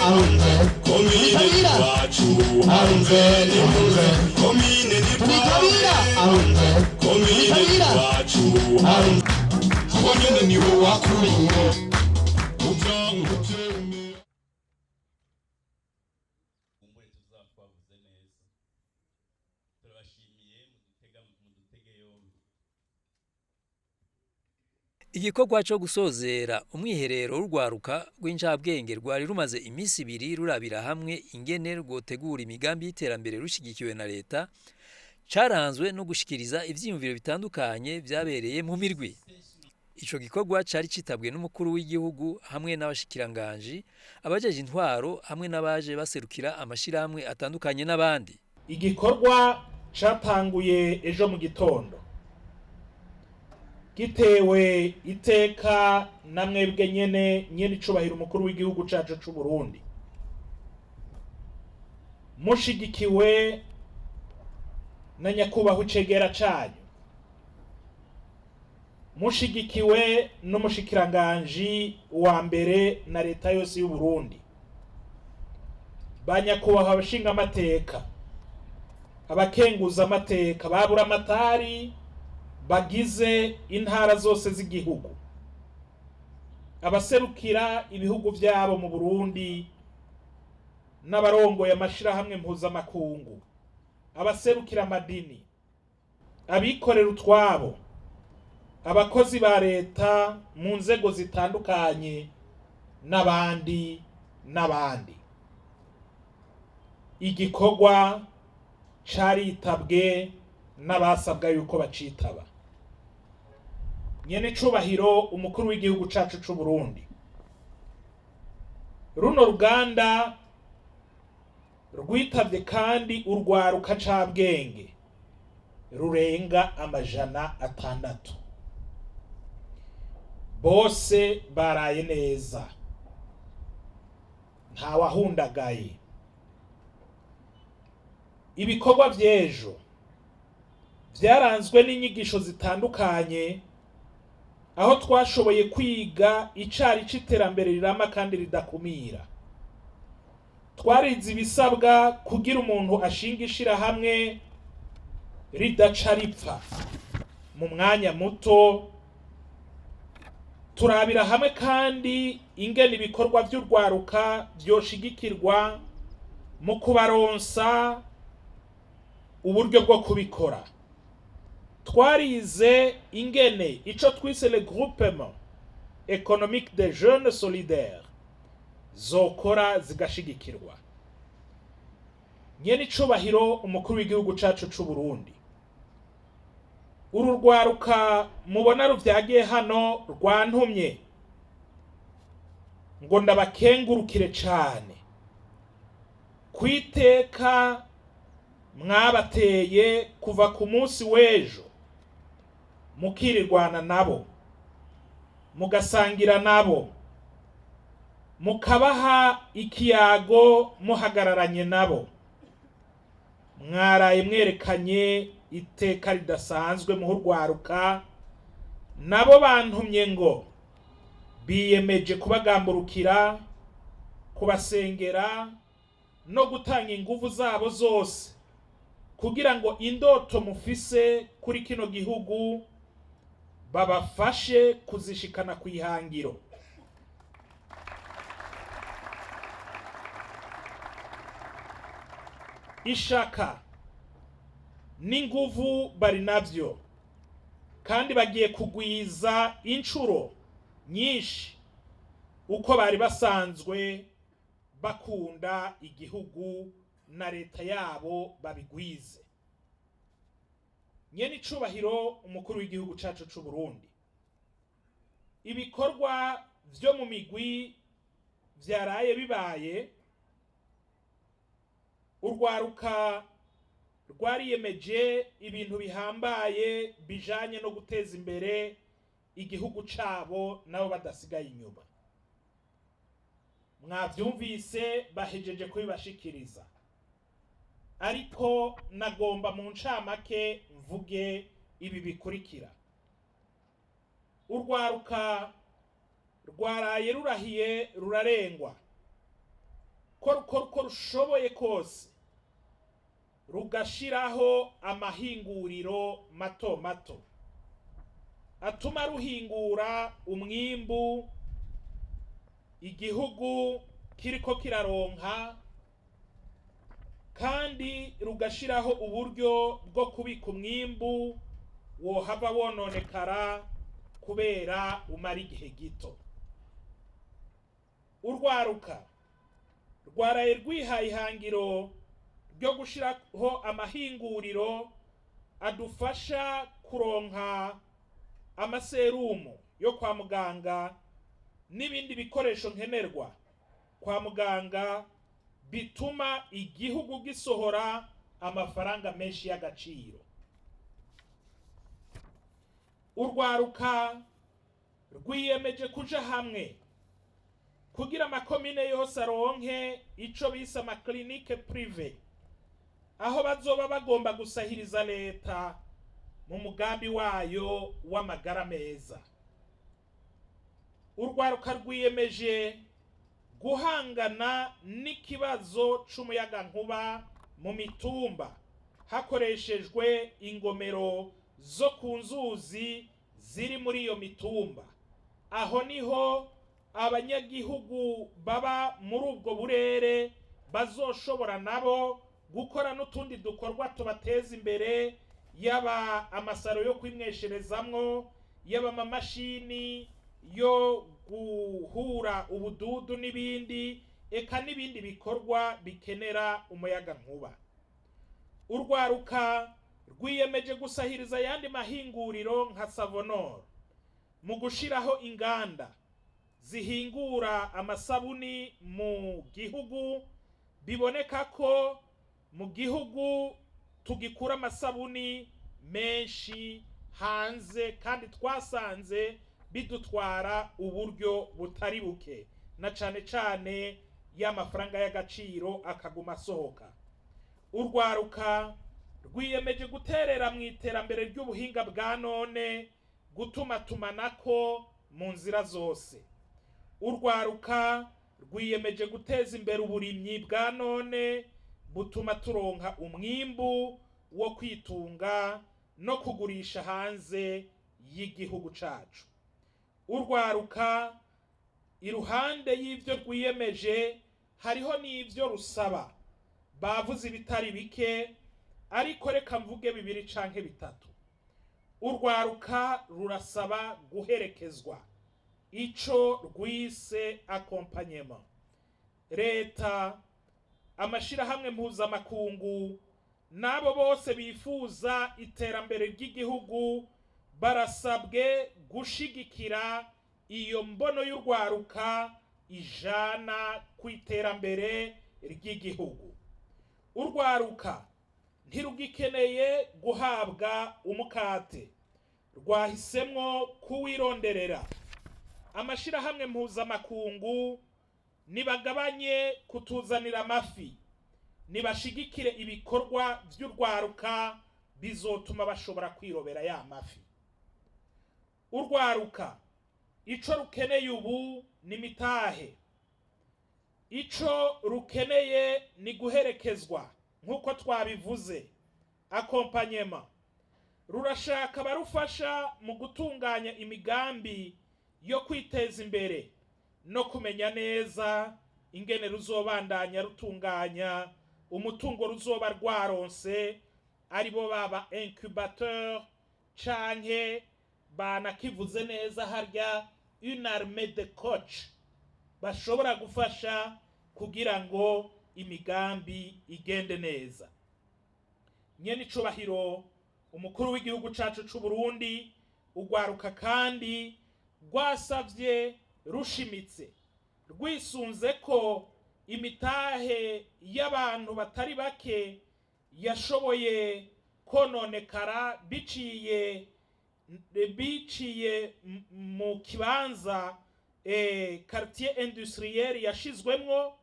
komine wacu komine komine wacu komine niwe wakuriye Igikorwa cyo gusozera umwiherero rwaruka rw'incabwenge rwari rumaze iminsi ibiri rurabira hamwe ingene rwotegura imigambi y'iterambere rushigikiwe na leta caranzwe no gushikiriza ivyiyumviro bitandukanye vyabereye mu mirwi. Ico gikorwa cari citabwe n'umukuru w'igihugu hamwe n'abashikiranganje abajeje intwaro hamwe n'abaje baserukira amashirahamwe atandukanye n'abandi. Igikorwa catanguye ejo mu gitondo gitewe iteka na mwebwe nyene icubahiro umukuru w'igihugu cacu c'u Burundi, mushigikiwe na nyakubahwa icegera canyu, mushigikiwe n'umushikiranganji wa mbere na leta yose y'u Burundi, ba nyakubahwa abashinga amateka, abakenguza amateka, babura amatari bagize intara zose z'igihugu, abaserukira ibihugu vyabo mu Burundi n'abarongoye amashirahamwe mpuzamakungu, abaserukira amadini, abikorera utwabo, abakozi ba leta mu nzego zitandukanye n'abandi. Igikorwa caritabwe n'abasabwa yuko bacitaba. Nyene cubahiro umukuru w'igihugu cacu c'u Burundi, runo ruganda rwitavye kandi urwaruka ncabwenge rurenga 600. Bose baraye neza, ntawahundagaye. Ibikorwa vy'ejo vyaranzwe n'inyigisho zitandukanye, aho twashoboye kwiga icari c'iterambere rirama kandi ridakumira. Twarize ibisabwa kugira umuntu ashinga ishirahamwe ridaca ripfa mu mwanya muto. Turabira hamwe kandi ingene ibikorwa vy'urwaruka vyoshigikirwa mu kubaronsa uburyo bwo kubikora. Twarize ingene ico twise le groupement économique des jeunes solidaires zokora zigashigikirwa. Nyene icubahiro umukuru w'igihugu cacu c'u Burundi, uru rwaruka mubona ruvyagiye hano rwantumye ngo ndabakengurukire cane kwiteka mwabateye kuva ku munsi w'ejo, mukirirwana nabo, mugasangira nabo, mukabaha ikiyago muhagararanye nabo. Mwaraye mwerekanye iteka ridasanzwe mu rwaruka. Nabo bantumye ngo biyemeje kubagamburukira, kubasengera no gutanga inguvu zabo zose kugira ngo indoto mufise kuri kino gihugu babafashe kuzishikana kwihangiro. Ishaka n'inguvu bari navyo kandi bagiye kugwiza incuro nyinshi uko bari basanzwe bakunda igihugu na leta yabo babigwize. Nyene icubahiro umukuru w'igihugu cacu c'u Burundi, ibikorwa vyo mu migwi vyaraye bibaye. Urwaruka rwariyemeje ibintu bihambaye bijanye no guteza imbere igihugu cabo nabo badasigaye inyuma. Mwavyumvise bahejeje kubibashikiriza, ariko nagomba mu ncamake mvuge ibi bikurikira. Urwaruka rwaraye rurahiye rurarengwa ko rukora uko rushoboye kose rugashiraho amahinguriro mato mato atuma ruhingura umwimbu igihugu kiriko kiraronka, kandi rugashiraho uburyo bwo kubika umwimbu wohava wononekara kubera umara igihe gito. Urwaruka rwaraye rwihaye ihangiro ryo gushiraho amahinguriro adufasha kuronka amaserumu yo kwa muganga n'ibindi bikoresho nkenerwa kwa muganga bituma igihugu gisohora amafaranga menshi y'agaciro. Urwaruka rwiyemeje kuja hamwe kugira amakomine yose aronke ico bise amaklinike prive, aho bazoba bagomba gusahiriza leta mu mugambi wayo w'amagara meza. Urwaruka rwiyemeje guhangana n'ikibazo c'umuyagankuba mu mitumba hakoreshejwe ingomero zo ku nzuzi ziri muri iyo mitumba. Aho niho abanyagihugu baba muri ubwo burere bazoshobora nabo gukora n'utundi dukorwa tubateza imbere, yaba amasaro yo kwimwesherezamwo, yaba amamashini yo guhura ubududu n'ibindi, eka n'ibindi bikorwa bikenera umuyagankuba. Urwaruka rwiyemeje gusahiriza yandi mahinguriro nka Savonor mu gushiraho inganda zihingura amasabuni mu gihugu. Biboneka ko mu gihugu tugikura amasabuni menshi hanze, kandi twasanze bidutwara uburyo butari buke, na cane cane y'amafaranga y'agaciro akaguma asohoka. Urwaruka rwiyemeje guterera mu iterambere ry'ubuhinga bwa none, gutuma tumanako mu nzira zose. Urwaruka rwiyemeje guteza imbere uburimyi bwa none butuma turonka umwimbu wo kwitunga no kugurisha hanze y'igihugu cacu. Urwaruka iruhande y'ivyo rwiyemeje hariho n'ivyo rusaba. Bavuze ibitari bike, ariko reka mvuge bibiri canke bitatu. Urwaruka rurasaba guherekezwa, ico rwise accompagnement. Leta, amashirahamwe mpuzamakungu n'abo bose bifuza iterambere ry'igihugu barasabwe gushigikira iyo mbono y'urwaruka ijana ku iterambere ry'igihugu. Urwaruka ntirugikeneye guhabwa umukate, rwahisemwo kuwironderera. Amashirahamwe mpuzamakungu nibagabanye kutuzanira amafi, nibashigikire ibikorwa vy'urwaruka bizotuma bashobora kwirobera ya mafi. Urwaruka ico rukeneye ubu ni mitahe, ico rukeneye ni guherekezwa nk'uko twabivuze, accompagnement. Rurashaka barufasha mu gutunganya imigambi yo kwiteza imbere no kumenya neza ingene ruzobandanya rutunganya umutungo ruzoba rwaronse, aribo baba incubateur canke banakivuze neza harya une armée de coach bashobora gufasha kugira ngo imigambi igende neza. Nyene icubahiro umukuru w'igihugu cacu c'u Burundi, urwaruka kandi rwasavye rushimitse rwisunze ko imitahe y'abantu batari bake yashoboye kononekara biciye mu kibanza quartier industriel yashizwemwo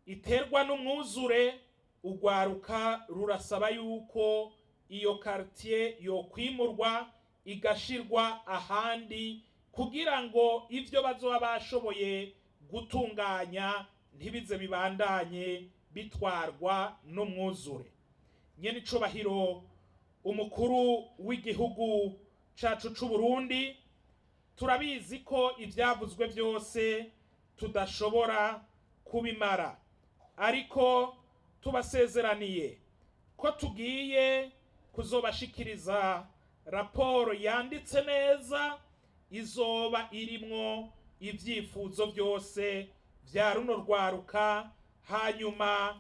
iterwa n'umwuzure. Urwaruka rurasaba yuko iyo quartier yokwimurwa igashirwa ahandi kugira ngo ivyo bazoba bashoboye gutunganya ntibize bibandanye bitwarwa n'umwuzure. Nyene icubahiro umukuru w'igihugu cacu c'u Burundi, turabizi ko ivyavuzwe byose tudashobora kubimara, ariko tubasezeraniye ko tugiye kuzobashikiriza raporo yanditse neza, izoba irimwo ivyifuzo byose vya runo rwaruka, hanyuma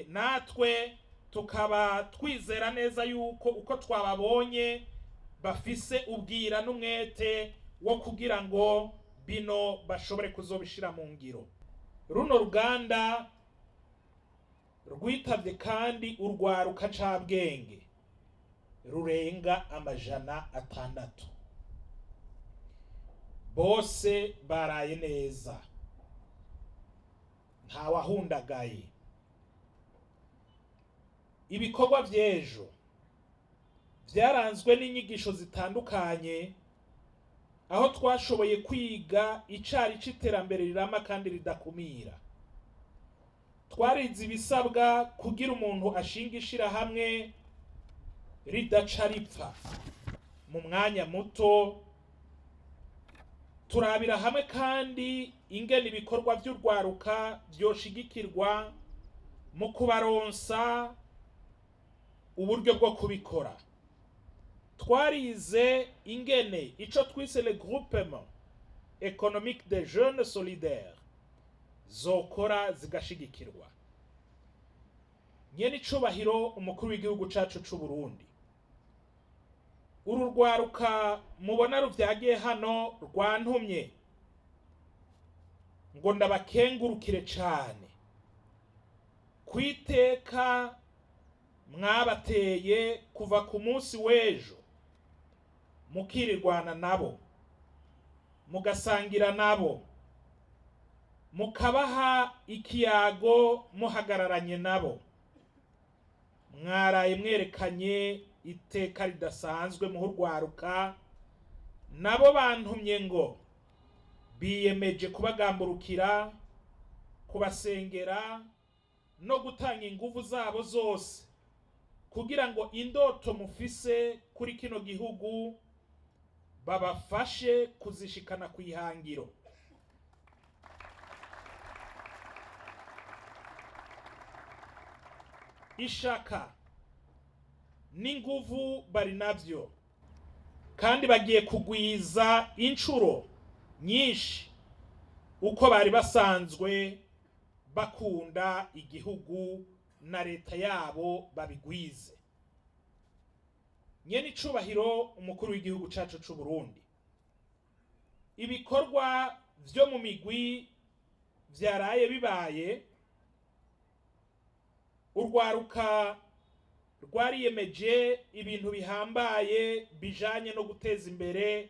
natwe tukaba twizera neza yuko uko twababonye bafise ubwira n'umwete wo kugira ngo bino bashobore kuzobishira mu ngiro. Runo ruganda rwitavye kandi urwaruka ncabwenge rurenga 600, bose baraye neza, ntawahundagaye. Ibikorwa vy'ejo vyaranzwe n'inyigisho zitandukanye, aho twashoboye kwiga icari c'iterambere rirama kandi ridakumira. Twarize ibisabwa kugira umuntu ashinga ishirahamwe ridaca ripfa mu mwanya muto. Turabira hamwe kandi ingene ibikorwa vy'urwaruka vyoshigikirwa mu kubaronsa uburyo bwo kubikora. Twarize ingene ico twise le groupement économique des jeunes solidaires zokora zigashigikirwa. Nyene icubahiro umukuru w'igihugu cacu c'u Burundi, uru rwaruka mubona ruvyagiye hano rwantumye ngo ndabakengurukire cane kwiteka mwabateye kuva ku munsi w'ejo, mukirirwana nabo, mugasangira nabo, mukabaha ikiyago muhagararanye nabo. Mwaraye mwerekanye iteka ridasanzwe mu rwaruka. Nabo bantumye ngo biyemeje kubagamburukira, kubasengera no gutanga inguvu zabo zose kugira ngo indoto mufise kuri kino gihugu babafashe kuzishikana ku ihangiro. Ishaka n'inguvu bari navyo, kandi bagiye kugwiza incuro nyinshi uko bari basanzwe bakunda igihugu na leta yabo babigwize. Nyene icubahiro umukuru w'igihugu cacu c'u Burundi, ibikorwa vyo mu migwi vyaraye bibaye. Urwaruka rwariyemeje ibintu bihambaye bijanye no guteza imbere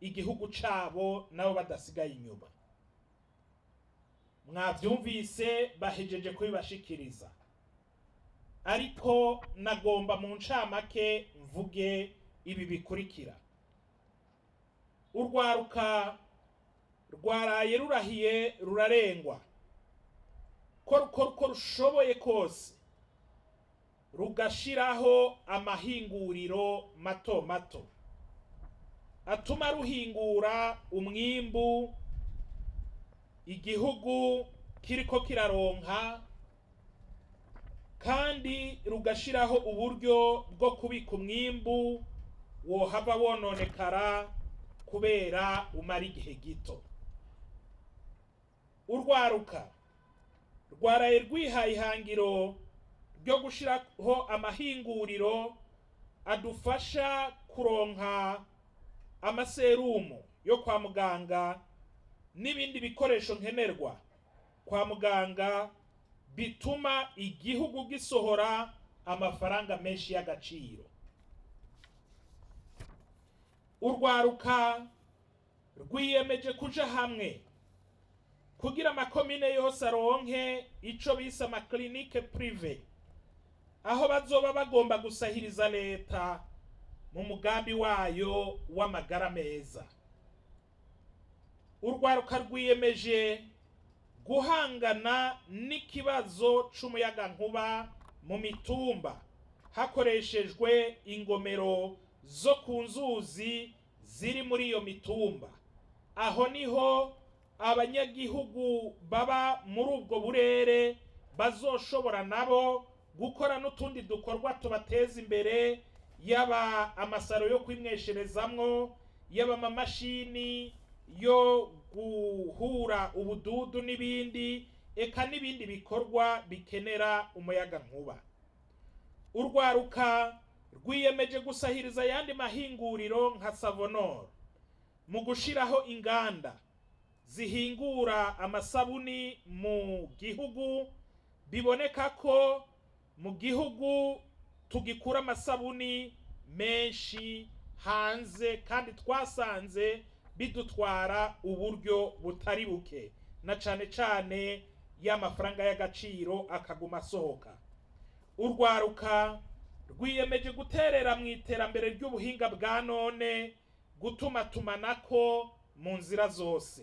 igihugu cabo nabo badasigaye inyuma. Mwavyumvise bahejeje kubibashikiriza, ariko nagomba mu ncamake mvuge ibi bikurikira. Urwaruka rwaraye rurahiye rurarengwa ko rushoboye kose rugashiraho amahinguriro mato mato atuma ruhingura umwimbu igihugu kiriko kiraronka, kandi rugashiraho uburyo bwo kubika umwimbu wohava wononekara kubera umara igihe gito. Urwaruka rwaraye rwihaye ihangiro ryo gushiraho amahinguriro adufasha kuronka amaserumu yo kwa muganga n'ibindi bikoresho nkenerwa kwa muganga bituma igihugu gisohora amafaranga menshi y'agaciro. Urwaruka rwiyemeje kuja hamwe kugira amakomine yose aronke ico bise amaklinike prive, aho bazoba bagomba gusahiriza leta mu mugambi wayo w'amagara meza. Urwaruka rwiyemeje guhangana n'ikibazo c'umuyagankuba mu mitumba hakoreshejwe ingomero zo ku nzuzi ziri muri iyo mitumba. Aho niho abanyagihugu baba muri ubwo burere bazoshobora nabo gukora n'utundi dukorwa tubateza imbere, yaba amasaro yo kwimwesherezamwo, yaba amamashini yo guhura ubududu n'ibindi, eka n'ibindi bikorwa bikenera umuyagankuba. Urwaruka rwiyemeje gusahiriza ayandi mahinguriro nka Savonor mu gushiraho inganda zihingura amasabuni mu gihugu. Biboneka ko mu gihugu tugikura amasabuni menshi hanze, kandi twasanze bidutwara uburyo butari buke, na cane cane y'amafaranga y'agaciro akaguma asohoka. Urwaruka rwiyemeje guterera mu iterambere ry'ubuhinga bwa none, gutuma tumanako mu nzira zose.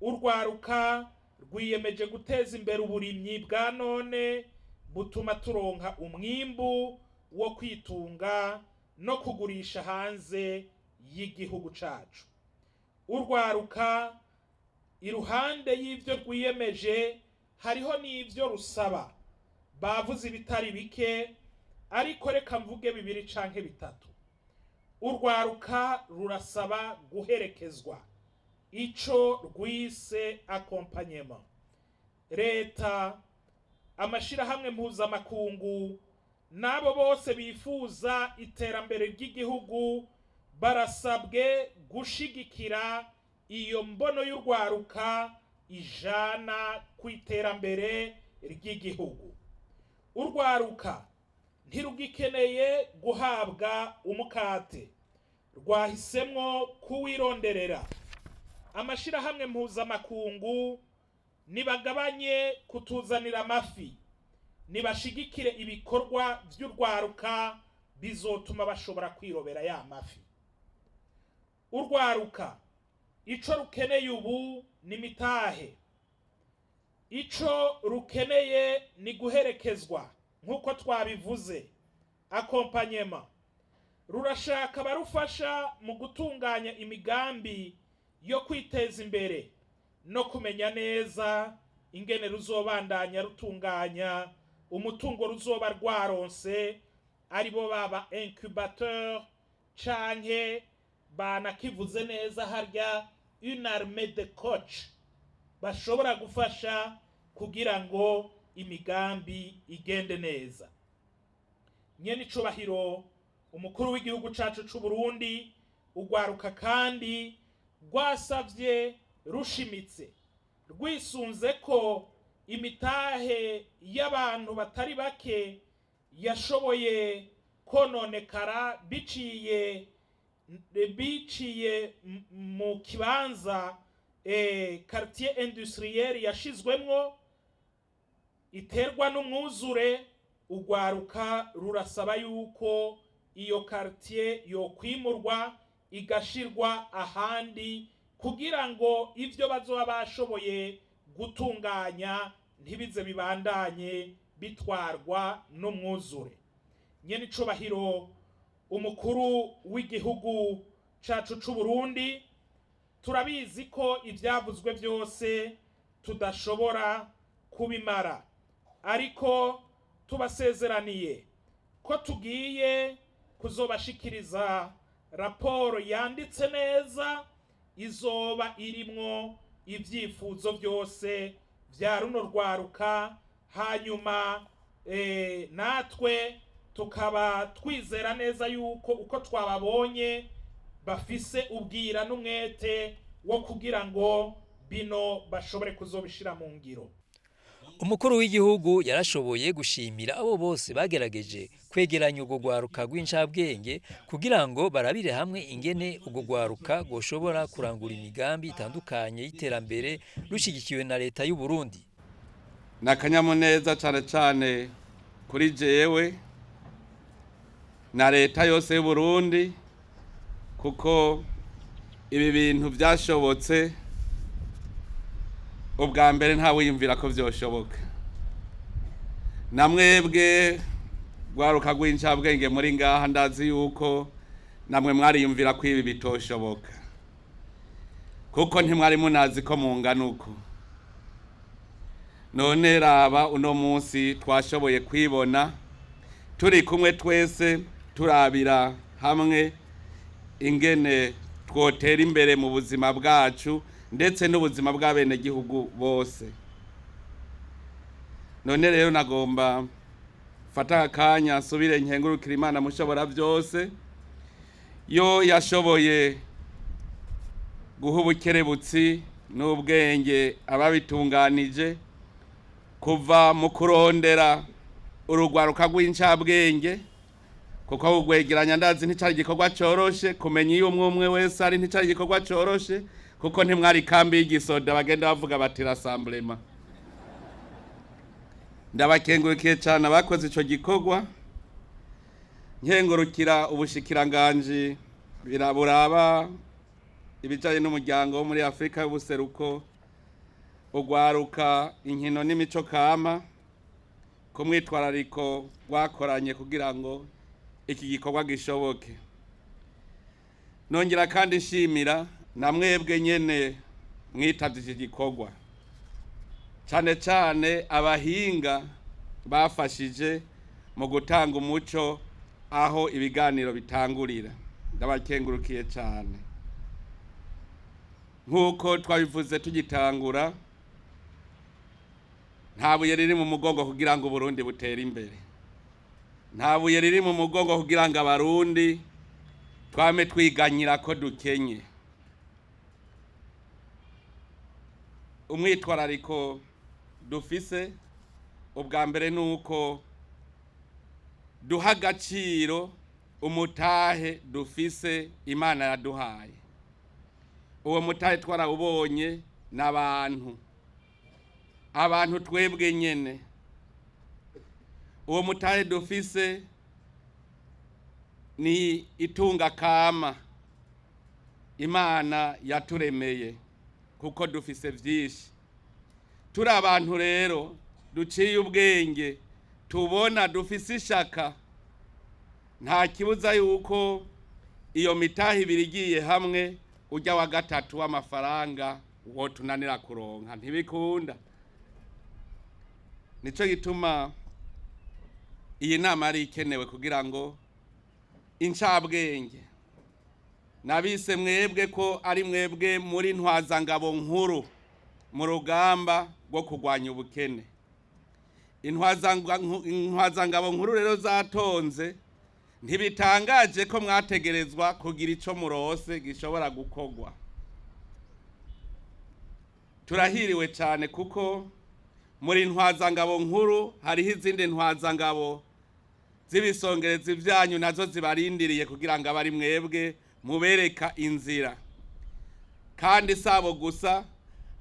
Urwaruka rwiyemeje guteza imbere uburimyi bwa none, butuma turonka umwimbu wo kwitunga no kugurisha hanze y'igihugu cacu. Urwaruka iruhande y'ivyo rwiyemeje hariho n'ivyo rusaba. Bavuze ibitari bike, ariko reka mvuge bibiri canke bitatu. Urwaruka rurasaba guherekezwa, ico rwise accompagnement. Leta, amashirahamwe mpuzamakungu n'abo bose bifuza iterambere ry'igihugu barasabwe gushigikira iyo mbono y'urwaruka ijana ku iterambere ry'igihugu. Urwaruka ntirugikeneye guhabwa umukate, rwahisemwo kuwironderera. Amashirahamwe mpuzamakungu nibagabanye kutuzanira amafi, nibashigikire ibikorwa vy'urwaruka bizotuma bashobora kwirobera ya mafi. Urwaruka ico rukeneye ubu ni mitahe, ico rukeneye ni guherekezwa nk'uko twabivuze, accompagnement. Rurashaka barufasha mu gutunganya imigambi yo kwiteza imbere no kumenya neza ingene ruzobandanya rutunganya umutungo ruzoba rwaronse, aribo baba incubateur canke banakivuze neza harya une armée de coach bashobora gufasha kugira ngo imigambi igende neza. Nyene icubahiro umukuru w'igihugu cacu c'u Burundi, urwaruka kandi rwasavye rushimitse rwisunze ko imitahe y'abantu batari bake yashoboye kononekara biciye mu kibanza quartier industriel yashizwemwo iterwa n'umwuzure. Urwaruka rurasaba yuko iyo quartier yokwimurwa igashirwa ahandi, kugira ngo ivyo bazoba bashoboye gutunganya ntibize bibandanye bitwarwa n'umwuzure. Nyene icubahiro umukuru w'igihugu cacu c'u Burundi, turabizi ko ivyavuzwe byose tudashobora kubimara, ariko tubasezeraniye ko tugiye kuzobashikiriza raporo yanditse neza, izoba irimwo ivyifuzo byose vya runo rwaruka. Hanyuma natwe tukaba twizera neza yuko uko twababonye bafise ubwira n'umwete wo kugira ngo bino bashobore kuzobishira mu ngiro. Umukuru w'igihugu yarashoboye gushimira abo bose bagerageje kwegeranya urwo rwaruka rw'incabwenge kugira ngo barabire hamwe ingene urwo rwaruka goshobora kurangura imigambi itandukanye y'iterambere rushigikiwe na leta y'u Burundi. Nakanyamuneza cane cane kuri jewe na leta yose y'u Burundi, kuko ibi bintu byashobotse ubwa mbere nta wiyumvira ko vyoshoboka. Namwebwe rwaruka rw'incabwenge muri ngaha ndazi yuko namwe mwariyumvira ko ibi bitoshoboka, kuko ntimwari munazi ko mungana uko. None raba uno munsi twashoboye kwibona turi kumwe twese turabira hamwe ingene twotera imbere mu buzima bwacu ndetse n'ubuzima bw'abene gihugu bose. None rero nagomba fata akanya subire nkengurukira Imana mushobora byose yo yashoboye guha ubukerebutsi n'ubwenge ababitunganije kuva mu kurondera urugwaruka rw'incabwenge, kuko kugwegeranya ndazi nticari igikorwa coroshe, kumenya iyo umwe wese ari nticari igikorwa coroshe, kuko ntimwari kambi y'igisoda bagenda bavuga bati rassemblement. Ndabakengurukiye cyane abakoze ico gikorwa, nkengurukira ubushikiranganje biraburaba ibijanye n'umuryango wo muri Afrika y'ubuseruko, ugwaruka inkino n'imico kama, kumwitwarariko gwakoranye kugira ngo iki gikorwa gishoboke. Nongera kandi nshimira namwebwe nyene mwitavye iki gikorwa, cyane cyane abahinga bafashije mu gutanga umuco aho ibiganiro bitangurira. Ndabakengurukiye cyane. Nkuko twabivuze tugitangura, nta buye riri mu mugongo kugira ngo Burundi butere imbere, nta buye riri mu mugongo kugira ngo abarundi twame twiganyira ko dukenye. Umwitwarariko dufise ubwa mbere nuko duha agaciro umutahe dufise Imana yaduhaye. Uwo mutahe twarawubonye n'abantu, abantu twebwe nyene. Uwo mutahe dufise ni itunga kama Imana yaturemeye, kuko dufise vyinshi. Turi abantu rero duciye ubwenge, tubona dufise ishaka, nta kibuza yuko iyo mitahe birigiye hamwe ujya wa gatatu w'amafaranga wo tunanira kuronka, ntibikunda. Nico gituma iyi nama ari ikenewe kugira ngo incabwenge nabise mwebwe ko ari mwebwe muri ntwazangabo nkuru mu rugamba rwo kurwanya ubukene. Intwazangabo nkuru rero zatonze, ntibitangaje ko mwategerezwa kugira ico murose gishobora gukogwa. Turahiriwe cyane kuko muri ntwazangabo nkuru hariho izindi ntwazangabo z'ibisongerezi vyanyu nazo zibarindiriye kugira ngo abari mwebwe mubereka inzira. Kandi sabo gusa,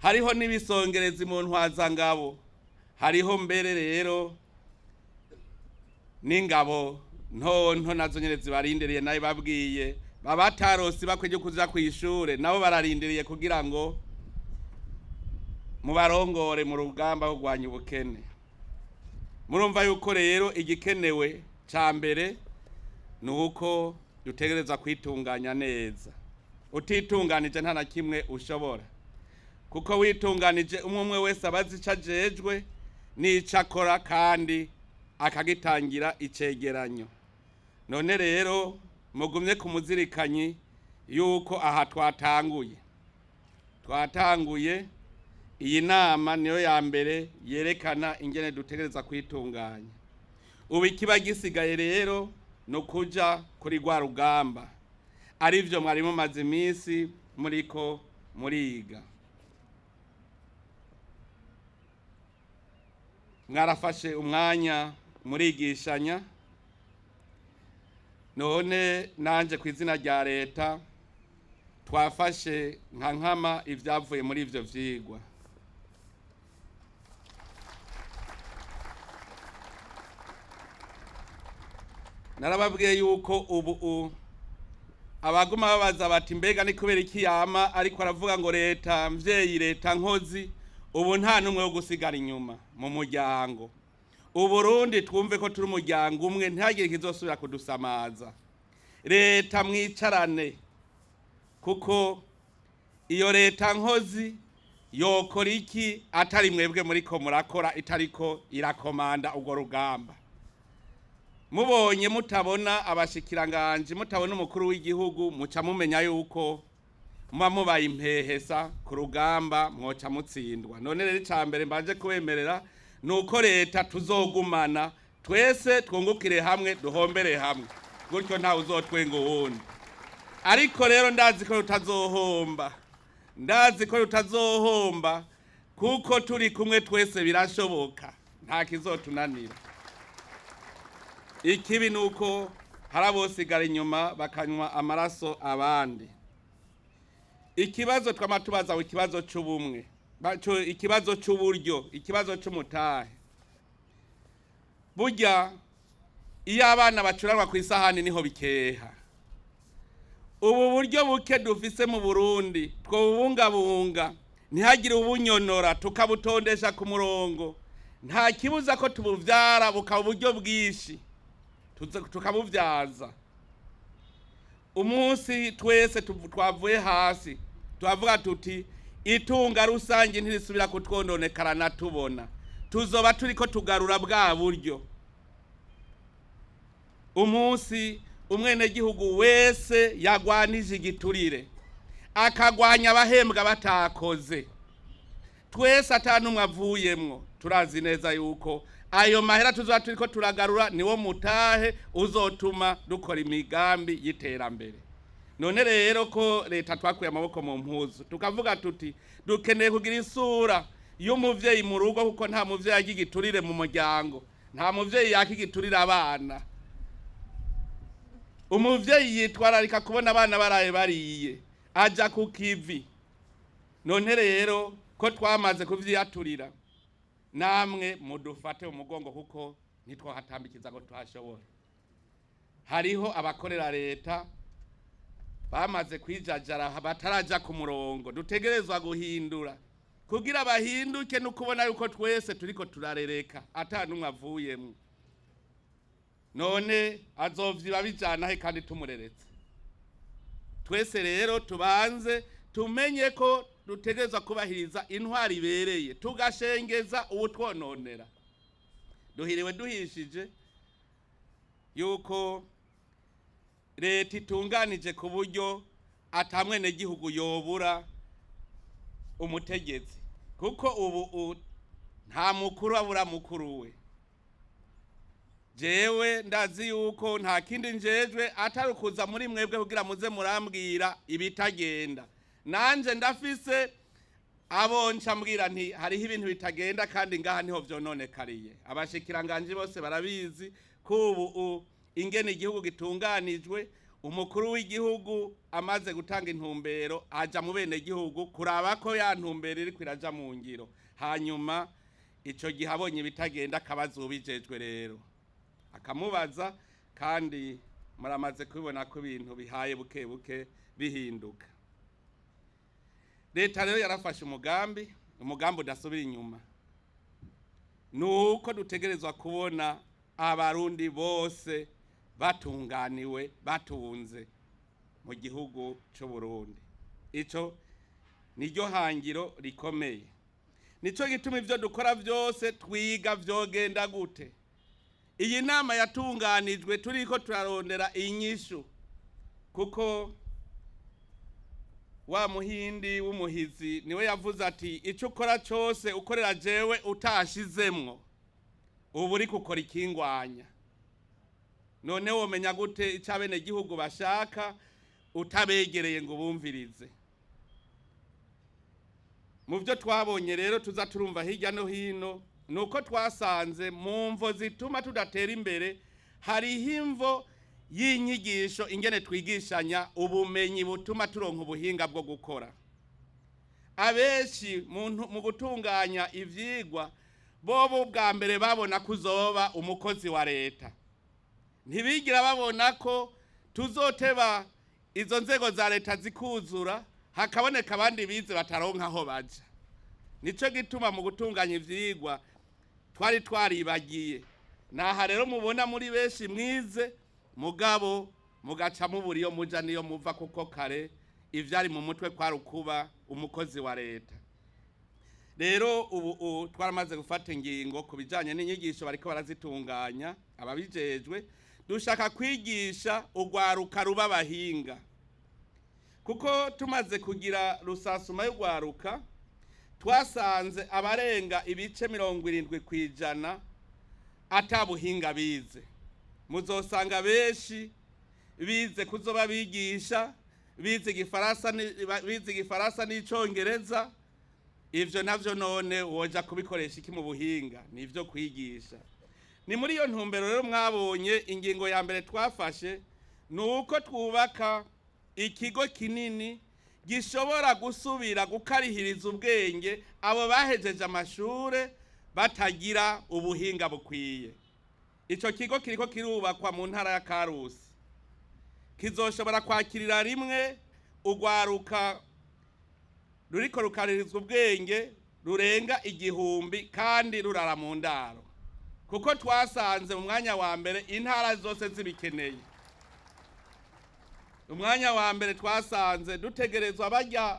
hariho n'ibisongerezi mu ntwazangabo, hariho mbere rero n'ingabo ntonto nazo nyene zibarindiriye, nayo babwiye babatarosi bakweje kuja kwishure, nabo bararindiriye kugira ngo mubarongore mu rugamba rwo kurwanya ubukene. Murumva yuko rero igikenewe ca mbere nuko dutegereza kwitunganya neza. Utitunganije nta na kimwe ushobora, kuko witunganije umwe wese abazi ico ajejwe n'ico akora kandi akagitangira icegeranyo. None rero mugumye kumuzirikanyi yuko aha twatanguye iyi nama niyo ya mbere yerekana ingene dutegereza kwitunganya. Ubu ikiba gisigaye rero no kuja kuri rwa rugamba, arivyo mwari mumaze iminsi muriko muriga. Mwarafashe umwanya murigishanya, none nanje kw'izina rya leta twafashe nka nkama ivyavuye muri ivyo vyigwa. Narababwiye yuko ubu abaguma babaza bati mbega ni kubera iki yama ariko aravuga ngo leta mvyeyi leta nkozi, ubu nta n'umwe wo gusigara inyuma mu muryango. Uburundi twumve ko turi umuryango umwe, ntihagire ikizosubira kudusamaza. Leta mwicarane, kuko iyo leta nkozi yokora iki atari mwebwe muriko murakora, itariko irakomanda urwo rugamba. Mubonye mutabona abashikiranganje, mutabona umukuru w'igihugu, muca mumenya yuko muba mubaye impehesa ku rugamba, mwoca mutsindwa. None rero icambere mbaje kubemerera nuko leta tuzogumana, twese twungukire hamwe, duhombere hamwe, gutyo ntawe uzotwenga uwundi. Ariko rero ndazi ko rutazohomba, kuko turi kumwe twese birashoboka, nta kizotunanira. Ikibi nuko harabosigara inyuma bakanywa amaraso abandi. Ikibazo twamatubaza ikibazo c'ubumwe, ikibazo c'uburyo, ikibazo c'umutahe. Burya iyo abana bacuranwa ku isahani niho bikeha. Ubu buryo buke dufise mu Burundi twobungabunga, ntihagire ubunyonora tukabutondesha ku murongo. Nta kibuza ko tubuvyara bukaba uburyo bwishi tukabuvyaza. Umunsi twese twavuye hasi twavuga tuti itunga rusange ntirisubira kutwononekara na tubona, tuzoba turiko tugarura bwa buryo. Umunsi umwenegihugu wese yagwanije igiturire, akagwanya abahembwa batakoze, twese atanumwe avuyemwo, turazi neza yuko ayo mahera tuzoba turiko turagarura niwo mutahe uzotuma dukora imigambi y'iterambere. None rero ko leta twakuye amaboko mu mpuzu, tukavuga tuti dukeneye kugira isura y'umuvyeyi mu rugo, kuko nta muvyeyi yagigiturire mu muryango, nta muvyeyi yakigiturire abana. Umuvyeyi yitwararika kubona abana baraye bariye, aja ku kivi. None rero ko twamaze kuvyiyaturira, namwe mudufate umugongo, kuko nitwo hatambikiza ngo tuhashobora. Hariho abakorera leta bamaze kwijajara bataraja ku murongo, dutegerezwa guhindura kugira bahinduke, nukubona yuko twese turiko turarereka atanumwe avuyemwo. None azovyiba bijana he kandi tumureretse? Twese rero tubanze tumenye ko dutegerezwa kubahiriza intwari ibereye, tugashengeza ubutwononera. Duhiriwe duhishije yuko leta itunganije ku buryo atamwene gihugu yobura umutegetsi, kuko ubu nta mukuru abura mukuru we. Jewe ndazi yuko nta kindi njejwe atari kuza muri mwebwe kugira muze murambwira ibitagenda. Nanje ndafise abonca mbwira nti hariho ibintu bitagenda kandi ngaha niho vyononekariye. Abashikiranganje bose barabizi ko ubu ingene igihugu gitunganijwe, umukuru w'igihugu amaze gutanga intumbero aja mu bene gihugu kuraba ko ya ntumbero iri kwiraja mu ngiro, hanyuma ico gihabonye bitagenda akabazubijejwe rero akamubaza, kandi muramaze kubibona ko ibintu bihaye buke buke bihinduka. Leta rero yarafashe umugambi udasubira inyuma, nuko dutegerezwa kubona abarundi bose batunganiwe, batunze mu gihugu cy'u Burundi. Ico niryo hangiro rikomeye, nico gituma ivyo dukora vyose twiga vyogenda gute. Iyi nama yatunganijwe turiko turarondera inyishu, kuko wa muhindi w'umuhizi niwe yavuze ati ico ukora cyose ukorera jewe utashizemwo ubu uri gukora ikingwanya. None womenya gute ico abene gihugu bashaka utabegereye ngo bumvirize? Mu byo twabonye rero tuza turumva hirya no hino, nuko twasanze mu mvo zituma tudatera imbere hariho imvo y'inyigisho, ingene twigishanya ubumenyi butuma turonka ubuhinga bwo gukora. Abeshi mu gutunganya ivyigwa bobo bwa mbere babona kuzoba umukozi wa leta, ntibigira babona ko tuzoteba izo nzego za leta zikuzura hakaboneka abandi bize bataronka aho baja. nico gituma mu gutunganya ivyigwa twari twaribagiye. Naha rero mubona muri benshi mwize mugabo mugaca mubura iyo muja niyo muva, kuko kare ivyari mu mutwe kwari ukuba umukozi wa leta. Rero ubu twaramaze gufata ingingo ku bijanye n'inyigisho bariko barazitunganya ababijejwe, dushaka kwigisha urwaruka ruba abahinga, kuko tumaze kugira rusasuma y'urwaruka twasanze abarenga ibice 70% atabuhinga bize. Muzosanga benshi bize kuzoba bigisha, bize igifaransa n'icongereza. Ivyo navyo none woja kubikoresha iki mu buhinga? Nivyo kwigisha. Ni muri iyo ntumbero rero mwabonye ingingo ya mbere twafashe nuko twubaka ikigo kinini gishobora gusubira gukarihiriza ubwenge abo bahejeje amashure batagira ubuhinga bukwiye. Ico kigo kiriko kirubakwa mu ntara ya Karusi, kizoshobora kwakirira rimwe urwaruka ruriko rukaririzwa ubwenge rurenga 1000 kandi rurara mu ndaro, kuko twasanze mu mwanya wa mbere intara zose zibikeneye. Umwanya wa mbere twasanze dutegerezwa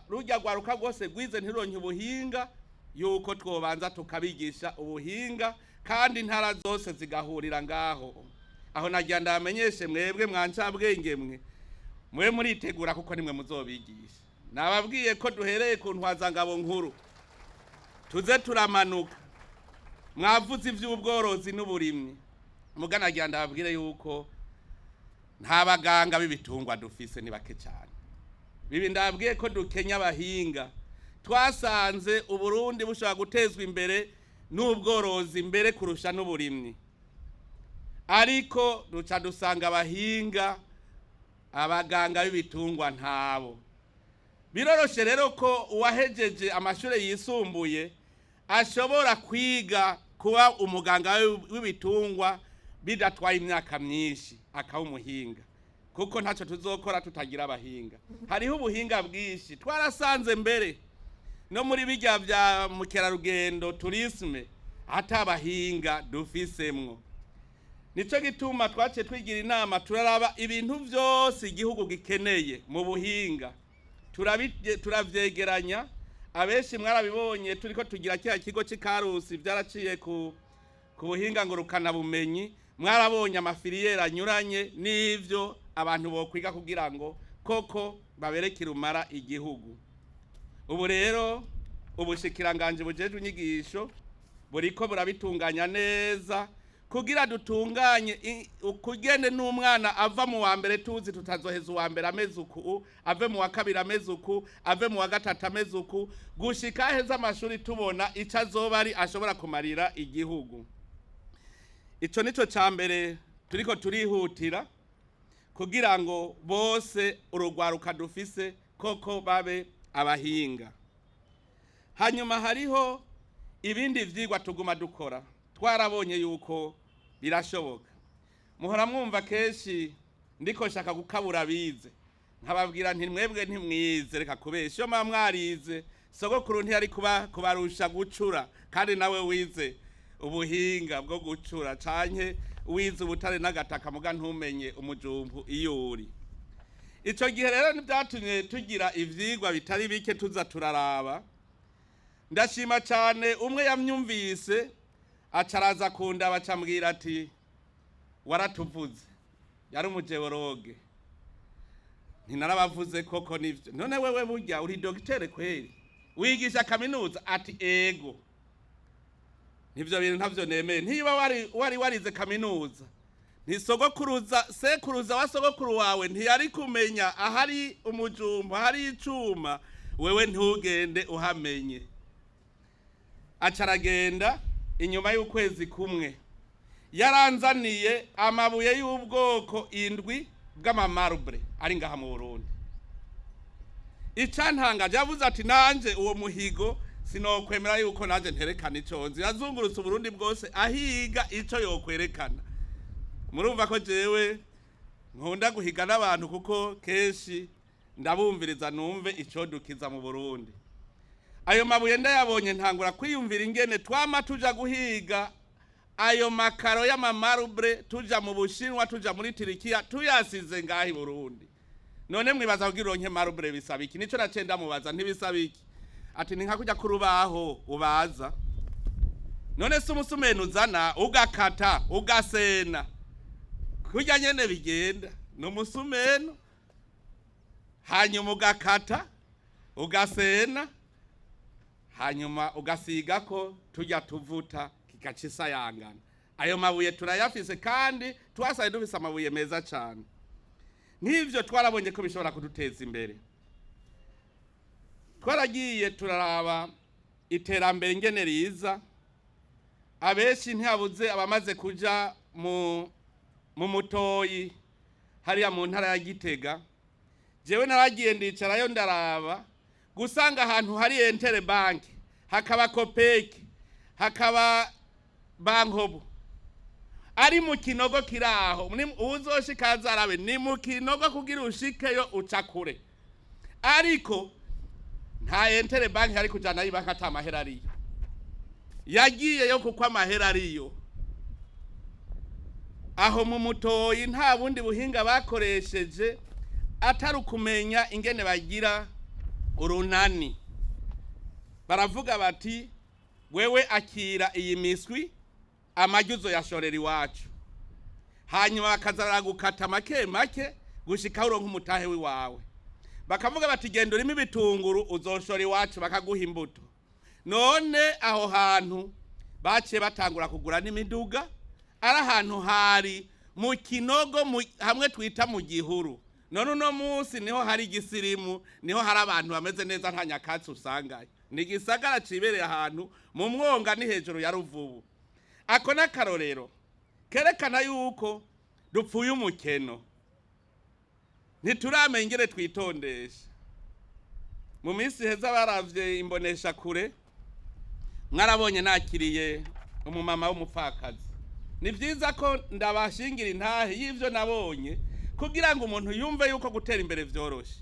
rujya rwaruka rwose rwize ntironke ubuhinga, yuko twobanza tukabigisha ubuhinga kandi intara zose zigahurira ngaho. Aho nagira ndamenyeshe mwebwe mwancabwenge mwe muritegura, kuko nimwe muzobigisha. Nababwiye ko duhereye ku ntwazangabo nkuru tuze turamanuka. Mwavuze ivy'ubworozi n'uburimyi, mugana nagira ndababwire yuko nta baganga b'ibitungwa dufise, ni bake cyane. Bibi ndababwiye ko dukenya abahinga. Twasanze Uburundi bushobora gutezwa imbere n'ubworozi mbere kurusha n'uburimyi, ariko duca dusanga abahinga, abaganga b'ibitungwa ntabo. Biroroshe rero ko uwahejeje amashure yisumbuye ashobora kwiga kuba umuganga w'ibitungwa bidatwaye imyaka myinshi akaba umuhinga, kuko ntacyo tuzokora tutagira abahinga. Hariho ubuhinga bwinshi twarasanze mbere no muri bijya bya mukerarugendo tourisme atabahinga dufisemwo. Nico gituma twace twigira inama turaraba ibintu byose igihugu gikeneye mu buhinga, turavyegeranya. Abenshi mwarabibonye turiko tugira kya kigo c'Ikarusi byaraciye ku buhinga ngurukana bumenyi. Mwarabonye amafiliyeri anyuranye n'ivyo abantu bokwiga kugira ngo koko baberekire umara igihugu. Ubu rero ubushikiranganje bujejwe inyigisho buriko burabitunganya neza kugira dutunganye ukugene n'umwana ava mu wa mbere tuzi tutazoheza uwa mbere ameze uku, ave mu wa kabiri ameze uku, ave mu wa gatatu ameze uku, gushika heza amashuri tubona ico azoba ari ashobora kumarira igihugu. Ico nico cambere turiko turihutira kugira ngo bose urugwaruka dufise koko babe abahinga. Hanyuma hariho ibindi vyigwa tuguma dukora. Twarabonye yuko birashoboka. Muhora mwumva kenshi ndiko shaka gukabura bize, nkababwira nti mwebwe ntimwize, reka kubesha. Iyo mwarize sogokuru ntiyari kubarusha gucura, kandi nawe wize ubuhinga bwo gucura, canke wize ubutare n'agataka muga ntumenye umujumbu iyo uri. Ico gihe rero nibyatumye tugira ivyigwa bitari bike tuza turaraba. Ndashima cyane umwe yamyumvise acaraza kunda bacambwira ati waratuvuze. Yari umujeworoge. Ntinarabavuze koko nivyo. None wewe burya uri docteur kweli? Wigisha kaminuza? Ati ego. Nivyo bintu ntavyo nemeye. Ntiba warize kaminuza. Ntisogokuruza sekuruza wa sogokuru wawe ntiyari kumenya ahari umujumba, ahari icuma, wewe ntugende uhamenye. Acaragenda inyuma y'ukwezi kumwe yaranzaniye amabuye y'ubwoko 7 bw'amamarble ari ngaha mu Burundi. Icantangaje yavuze ati nanje uwo muhigo sinokwemera yuko nanje nterekana iconzi. Yazungurutse Burundi bwose ahiga ico yokwerekana. Murumva ko jewe nkunda guhiga n'abantu kuko kenshi ndabumviriza numve ico dukiza mu Burundi. ayo mabuye ndayabonye ntangura kwiyumvira ingene twama tuja guhiga ayo makaro y'amamarubre tuja mu Bushinwa tuja muri Turikiya tuyasize ngahi Burundi. None mwibaza kugira uronke marubre bisaba iki? Nico nacenda mubaza ntibisaba iki? Ati ni nka kujya kurubaho ubaza. None se umusumeno uzana ugakata ugasena kujya nyene bigenda no musumeno hanyuma ugakata ugasena hanyuma ugasiga ko tujya tuvuta kikacisa yangana. Ayo mabuye turayafise kandi twasaye dufise amabuye meza cyane. Nk'ivyo twarabonye ko bishobora kuduteza imbere. Twaragiye turaraba iterambere ingene riza. Abeshi ntiyabuze abamaze kuja mu mutoyi hariya mu ntara ya Gitega. Jewe naragiye ndicarayo ndaraba gusanga ahantu hari entere banki hakaba kopeki hakaba bankobu ari mu kinogo kiraho uzoshika azarabe ni mu kinogo kugira ushikeyo ucakure ariko nta entere banki hari kujana yibaka atamahera ariyo yagiyeyo kuko amahera ariyo. Aho mu mutoyi nta bundi buhinga bakoresheje atari ukumenya ingene bagira urunani. Baravuga bati wewe akira iyi miswi amajyuzo yashorera iwacu, hanyuma bakazara gukata make make gushika uronka umutahe wiwawe. Bakavuga bati genda urimo ibitunguru uzoshora iwacu bakaguha imbuto. None aho hantu baciye batangura kugura n'imiduga ari ahantu hari mu kinogo hamwe twita mu gihuru. None uno munsi niho hari igisirimu, niho hari abantu bameze neza nta nyakatsi usangaye. Ni gisagara cibereye ahantu mu mwonga ni hejuru ya Ruvubu. Ako n'akarorero kerekana yuko dupfuye umukeno, ntituramenya ingene twitondesha. Mu minsi heza baravye imbonesha kure mwarabonye nakiriye umumama w'umupfakazi. Ni vyiza ko ndabashingira intahe y'ivyo nabonye kugira ngo umuntu yumve yuko gutera imbere vyoroshe.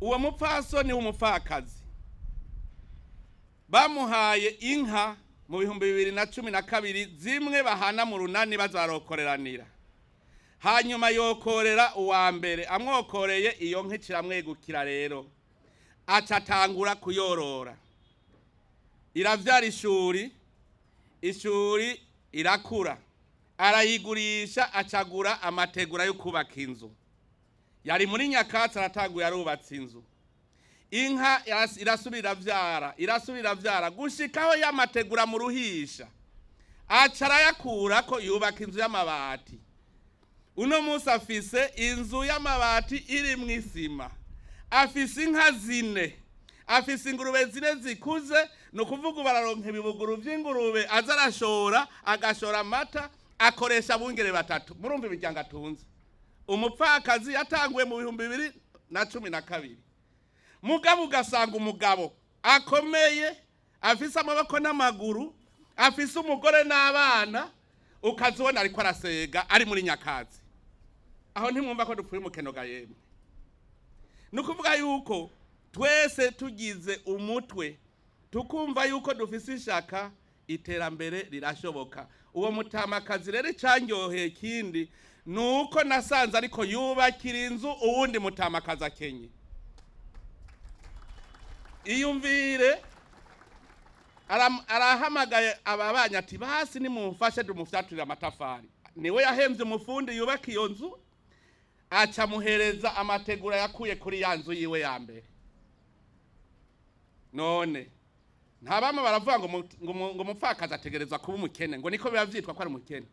Uwo mupfasoni w'umupfakazi bamuhaye inka mu 2012 zimwe bahana mu runani bazarokoreranira. Hanyuma yokorera uwa mbere amwokoreye iyo nka kiramwegukira rero acatangura kuyorora. Iravyara ishuri irakura, arayigurisha acagura amategura yo kubaka inzu. Yari muri nyakatsi aratanguye arubatse inzu. Inka irasubira vyara gushikaho y'amategura mu ruhisha. Acara yakura ko yubaka inzu y'amabati. Uno munsi afise inzu y'amabati iri mwisima. Afise inka zine. Afise ingurube zine zikuze, no kuvuga bararonka ibibuguru vy'ingurube azarashora agashora amata akoresha bungere batatu. Murumva ibijyanga atunze. Umupfakazi yatanguye mu 2012. Mugabo ugasanga umugabo akomeye afise amaboko n'amaguru, afise umugore n'abana, ukazibona ariko arasega ari muri nyakatsi. Aho ntimwumva ko dupfuye umukeno ga yemwe. Nukuvuga yuko twese tugize umutwe tukumva yuko dufise ishaka iterambere rirashoboka. Uwo mutamakazi rero cyanyoheye kindi nuko nasanze ariko yubakira inzu uwundi mutamakazi akenye. Iyumvire arahamagaye ababanya ati basi nimumfashe dumufyaturira amatafari. Niwe yahemvye umufundi yubaka iyo nzu aca muhereza amategura yakuye kuri ya nzu yiwe ya mbere. None ntabama baravuga ngo mupfakaza ategerezwa kuba umukene, ngo niko biba vyitwa ko ari umukene.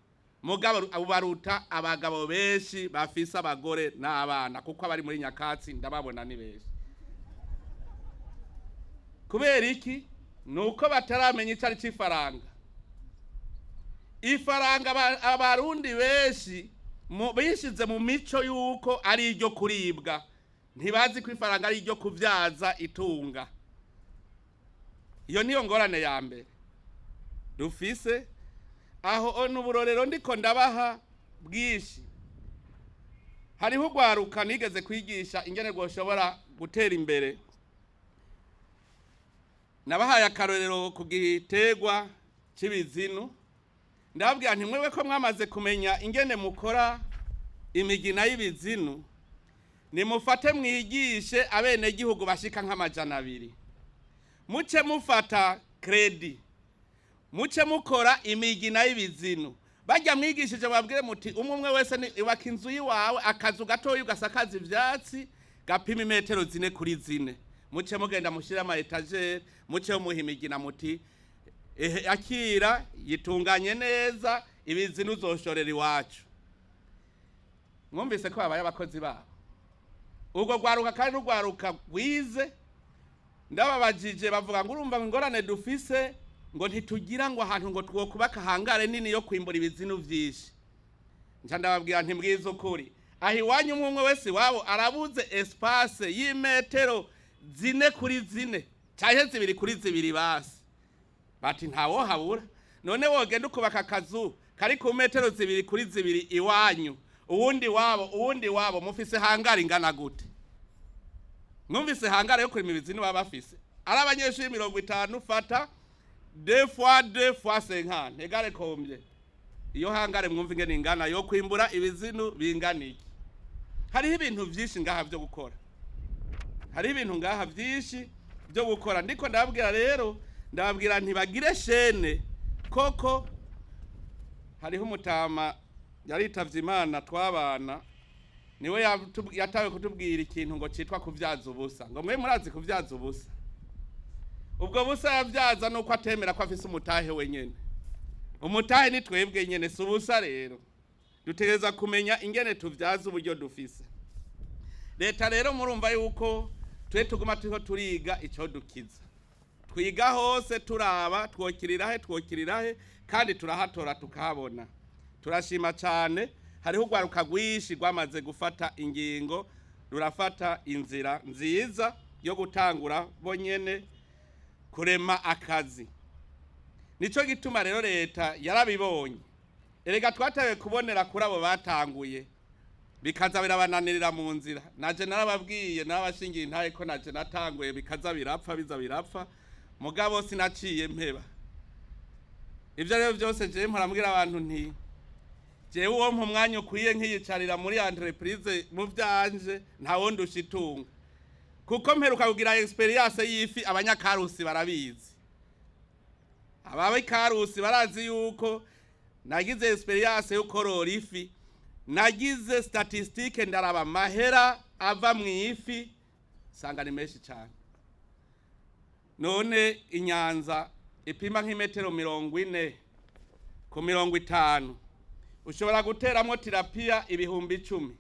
Mugabo baruta abagabo benshi bafise abagore n'abana kuko abari muri nyakatsi ndababona ni benshi. Kubera iki? Nuko bataramenya icari c'ifaranga. Ifaranga abarundi benshi bishize mu mico yuko ari iryo kuribwa. Ntibazi ko ifaranga ari iryo kuvyaza itunga. Iyo niyo ngorane ya mbere dufise. Aho n'uburorero ndiko ndabaha bwishi. Hariho ugwaruka nigeze kwigisha ingene gwoshobora gutera imbere. nabahaye akarorero ku giterwa c'ibizinu ndababwira nti mwewe ko mwamaze kumenya ingene mukora imigina y'ibizinu nimufate mwigishe abene gihugu bashika nk'amajana 2 muce mufata kredi muce mukora imigina y'ibizinu bajya mwigishije babwire muti umwe wese ni iwaka inzu yiwawe akazu gatoyi ugasakaza ivyatsi gapima imetero 4 kuri 4 muce mugenda mushira ama etagere muce muhimigina muti akira yitunganye neza ibizinu uzoshorera iwacu. Mwumvise ko babaye abakozi babo ubwo rwaruka kandi rwaruka rwize ndababajije bavuga ngo urumva ingorane dufise ngo ntitugira ngo ahantu ngo twokubaka hangare nini yo kwimbura ibizinu vyinshi. Nca ndababwira nti mbwiza ukuri aho iwanyu umwe wese wabo arabuze espace y'imetero 4 kuri 4 canke 2 kuri 2 basi bati ntawo habura none wogenda ukubaka akazu kari ku metero 2 kuri 2 iwanyu uwundi wabo mufise hangare ingana gute? Mwumvise hangare yo kurima ibizinu baba bafise ari abanyeshuri 50 fata 2 fois 2 fois 50 egale combien? Iyo hangare mwumva ingene ingana yo kwimbura ibizinu bingana iki? Hariho ibintu vyinshi ngaha byo gukora, hariho ibintu ngaha vyinshi byo gukora. Ndiko ndababwira rero ndababwira ntibagire shene koko. Hariho umutama yaritavye Imana twabana niwe yatawe kutubwira ikintu ngo citwa kuvyaza ubusa, ngo mwe murazi kuvyaza ubusa. Ubwo busa yavyaza nuko atemera ko afise umutahe wenyene. Umutahe ni twebwe nyene si ubusa. Rero dutegereza kumenya ingene tuvyaza uburyo dufise. Leta rero murumva yuko twe tuguma turiga ico dukiza, twiga hose turaba twokirirahe kandi turahatora tukahabona. Turashima cyane hariho urwaruka rwishi rwamaze gufata ingingo rurafata inzira nziza yo gutangura bonyene kurema akazi. Nico gituma rero leta yarabibonye erega twatawe kubonera kuri abo batanguye bikaza birabananirira mu nzira. Naje narababwiye n'abashingiye intaye ko naje natanguye bikaza birapfa mugabo sinaciye mpeba. Ivyo rero byose je mparambwira abantu nti jewe uwo mwanya ukwiye nkiyicarira muri entreprise mu vyanje nta wondi ushitunga kuko mperuka kugira experience y'ifi. Abanyakarusi barabizi, ababikarusi barazi yuko nagize experience yo korora ifi, nagize statistique ndaraba mahera ava mu ifi sanga ni menshi cyane. None inyanza ipima nk'imetero 40 ku 50 ushobora guteramo terapia 10,000.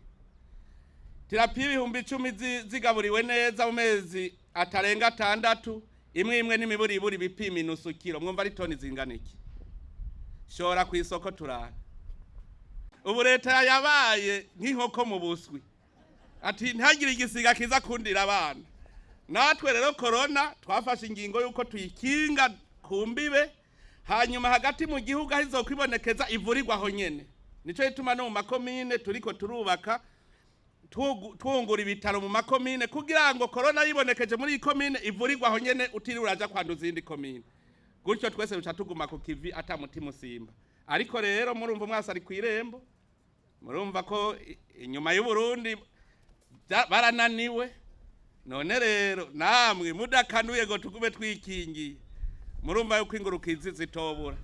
Terapia 10,000 zigaburiwe neza mu mezi atarenga 6 imwe n'imiburiburi bipima inusu kilo. Mwumva ari toni zingana iki? Shora ku isoko turara. Ubu leta yabaye nk'inkoko mu buswi ati ntagire igisiga kiza kundira abana. Natwe rero corona twafashe ingingo yuko tuyikinga kumbibe hanyuma hagati mu gihugu ahizo kwibonekeza ivurirwa aho nyene. Nico gituma no mu makomine turiko turubaka twungura ibitaro mu makomine kugira ngo corona yibonekeje muri ikomine ivurirwa aho nyene utiri uraja kwanduza izindi komine. Gutyo twese ruca tuguma ku kivi ata mutima usimba. Ariko rero murumva mwasa ari kwirembo, murumva ko inyuma y'u Burundi barananiwe. None rero namwe mudakanuye ngo tugume twikingiye. Murumva yuko ingurukizi zitobura.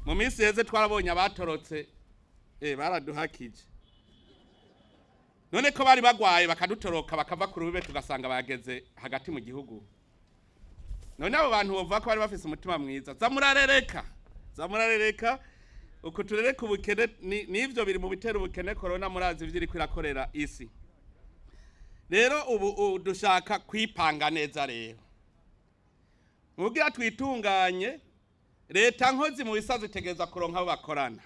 Mu minsi heze twarabonye abatorotse baraduhakije. None ko bari bagwaye bakadutoroka bakava ku rube tugasanga bageze hagati mu gihugu. None abo bantu bova ko bari bafise umutima mwiza. Zamurarereka uko turereka ubukene nivyo biri mu bitera ubukene corona murazi ivyo iri kwirakorera isi. Rero ubu dushaka kwipanga neza rero. Mugira twitunganye leta nkozi mu bisazo itegeza kuronka abo bakorana.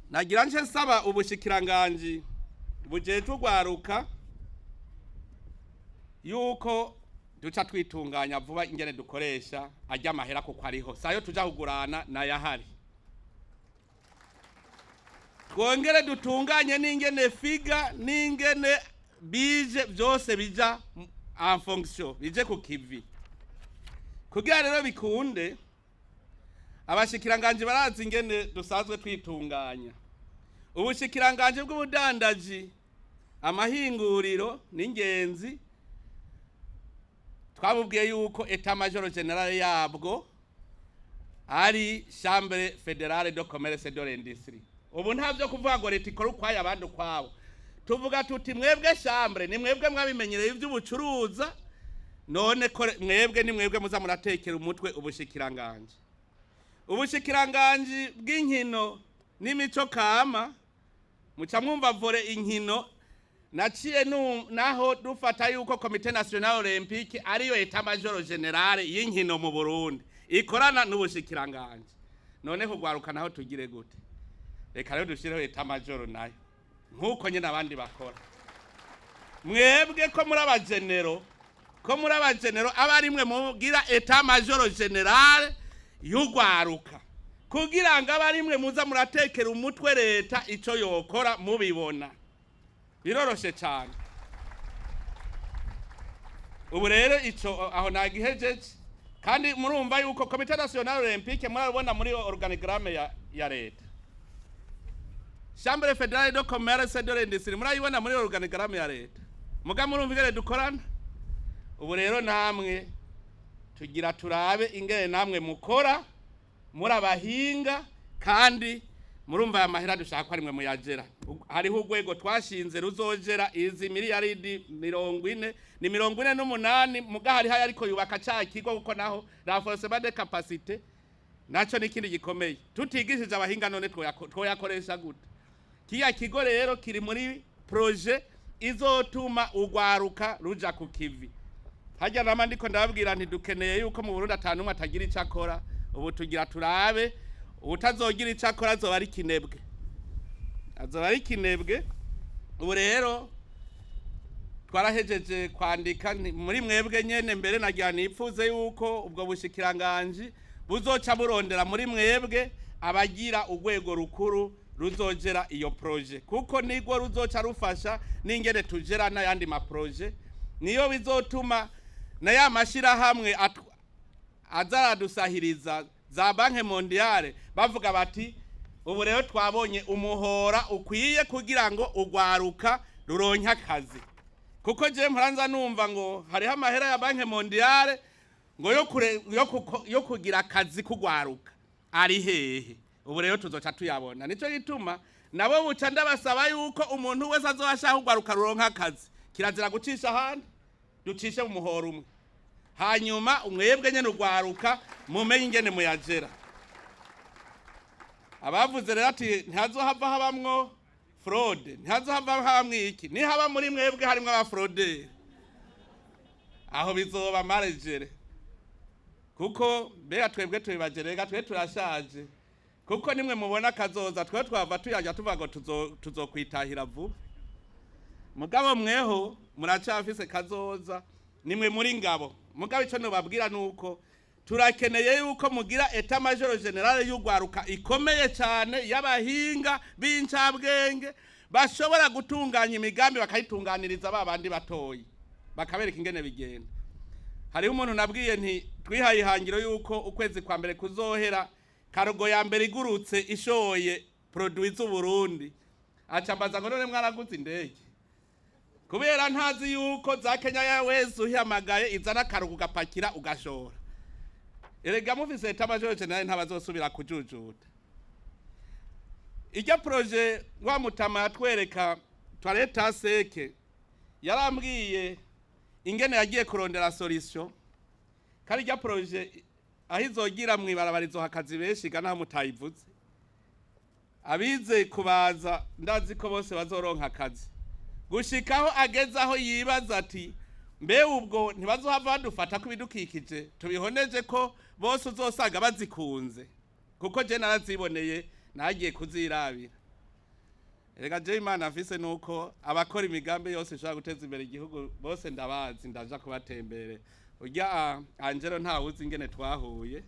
Nagira nje nsaba ubushikiranganje bujeje urwaruka yuko duca twitunganya vuba ingene dukoresha ajya amahera kuko ariho sayo tuja kugurana na yahari. Twongere dutunganye n'ingene figa n'ingene bije byose bija en fonction bije ku kivi kugira rero bikunde abashikiranganje barazi ingene dusanzwe twitunganya ubushikiranganje bw'ubudandaji amahinguriro n'ingenzi twabubwiye yuko etat major general yabwo ari chambre fédérale de commerce et de l'industrie ubu ntavyo kuvuga ngo leta ikora ukwayo abandi ukwabo tuvuga tuti mwebwe chambre ni mwebwe mwabimenyereye ivy'ubucuruza none ko mwebwe ni mwebwe muza muratekera umutwe ubushikiranganje bw'inkino n'imico kama muca mwumva vore inkino naciye naho dufata yuko komite national olympique ariyo etat major generale y'inkino mu Burundi ikorana n'ubushikiranganje none kugwaruka naho tugire gute reka rero dushireho etat major nayo nkuko nyine abandi bakora mwebwe ko muri abagenero abarimwe mugira etat major generale y'ugwaruka kugira ngo abarimwe muza muratekera umutwe leta ico yokora mubibona biroroshe cyane ubu rero ico aho nagihejeje kandi murumva yuko komite national olympique murabona muri organigramme ya leta chambre fédérale de commerce et de l'industrie murayibona muri organigramme ya leta muga murumva ingene dukorana ubu rero namwe tugira turabe ingene namwe mukora muri abahinga kandi murumva amahera dushaka arimwe muyagera hariho urwego twashinze ruzogera izi miliyaridi 40 ni 48 muga hari hayi ariko yubaka ca kigo kuko naho renforcement de capacité naco nikindi gikomeye tutigishije abahinga none twoyakoresha gute kiya kigo rero kiri muri projet izotuma ugwaruka ruja ku kivi hajya nama ndiko ndababwira nti dukeneye yuko mu Burundi atanumwe atagira icakora ubu tugira turabe utazogira icakora azoba ari kinebwe ubu rero twarahejeje kwandika muri mwebwe nyene mbere nagira nipfuze yuko ubwo bushikiranganje buzoca burondera muri mwebwe abagira urwego rukuru ruzogera iyo projet kuko nigwo ruzoca rufasha n'ingene tugera n'ayandi ma projet niyo bizotuma na ya mashira hamwe azaradusahiriza za banke mondiale bavuga bati ubu rero twabonye umuhora ukwiye kugira ngo ugwaruka ruronka akazi kuko je mpuranza numva ngo hariho amahera ya banke mondiale ngo yo kugira akazi kugwaruka ari hehe ubu rero tuzoca tuyabona nico gituma nabo buca ndabasaba yuko umuntu wese azoashaka kugwaruka ruronka akazi kirazira gucisha handi ducishe mu muhora umwe hanyuma umwebwe nyene ugwaruka mumenye ingene muyagera abavuze rero ati ntazohava habamwo fraude ntazohava habamwo iki ni haba muri mwebwe harimwo aba fraude aho bizoba marejere kuko bega twebwe tubibagerega twe turashaje kuko nimwe mubona kazoza twe twava tuyaja tuvago tuzokwitahira vuba mugabo mweho muracafise kazoza nimwe muri ngabo mugabo ico no babwira nuko turakeneye yuko mugira etat major generale y'ugwaruka ikomeye cyane y'abahinga b'incabwenge bashobora gutunganya imigambi bakayitunganiriza babandi batoyi bakabereka ingene bigenda hariho umuntu nabwiye nti twihaye ihangiro yuko ukwezi kwa mbere kuzohera karogo ya mbere igurutse ishoye produit z'u Burundi acambaza ngo none mwaraguze indege kubera ntazi yuko za Kenya ya wese uhihamagaye izana karogo gapakira ugashora erega mufise etat major generale ntabazosubira kujujuta ijya projet wa mutama yatwereka toilette seke yarambwiye ingene yagiye kurondera solution kandi ijya projet ahizogira mwibarabarizo hakazi beshi gana mutayivuze abize kubaza ndazi ko bose bazoronka akazi gushikaho agezaho yibaza ati mbe ubwo ntibazohava badufata kubidukikije tubihoneje ko bose uzosaga bazikunze kuko je naraziboneye nagiye kuzirabira erega je Imana afise nuko abakora imigambi yose ishobora guteza imbere igihugu bose ndabazi ndaja kubatembere urya Angelo ntawuzi ingene twahuye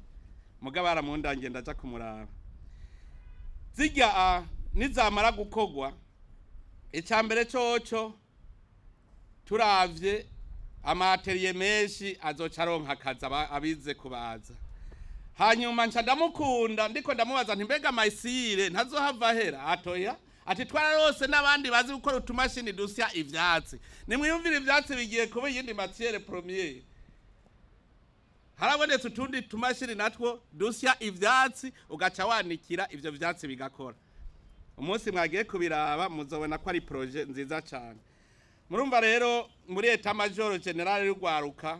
mugabo aramundangiye ndaja kumuraba zijya nizamara gukogwa icambere coco turavye amateriye menshi azoca aronka akazi abize kubaza. Hanyuma nca ndamukunda ndiko ndamubaza nti mbega Mayisire ntazohava ahera atoya ati twararose n'abandi bazi gukora utumashini dusya ivyatsi. Nimwiyumvira ivyatsi bigiye kuba iyindi matière première. Harabonetse utundi tumashini natwo dusya ivyatsi ugaca wanikira ivyo vyatsi bigakora. Umunsi mwagiye kubiraba muzobona ko ari projet nziza cyane. Murumva rero muri Etat Major General y'Urwaruka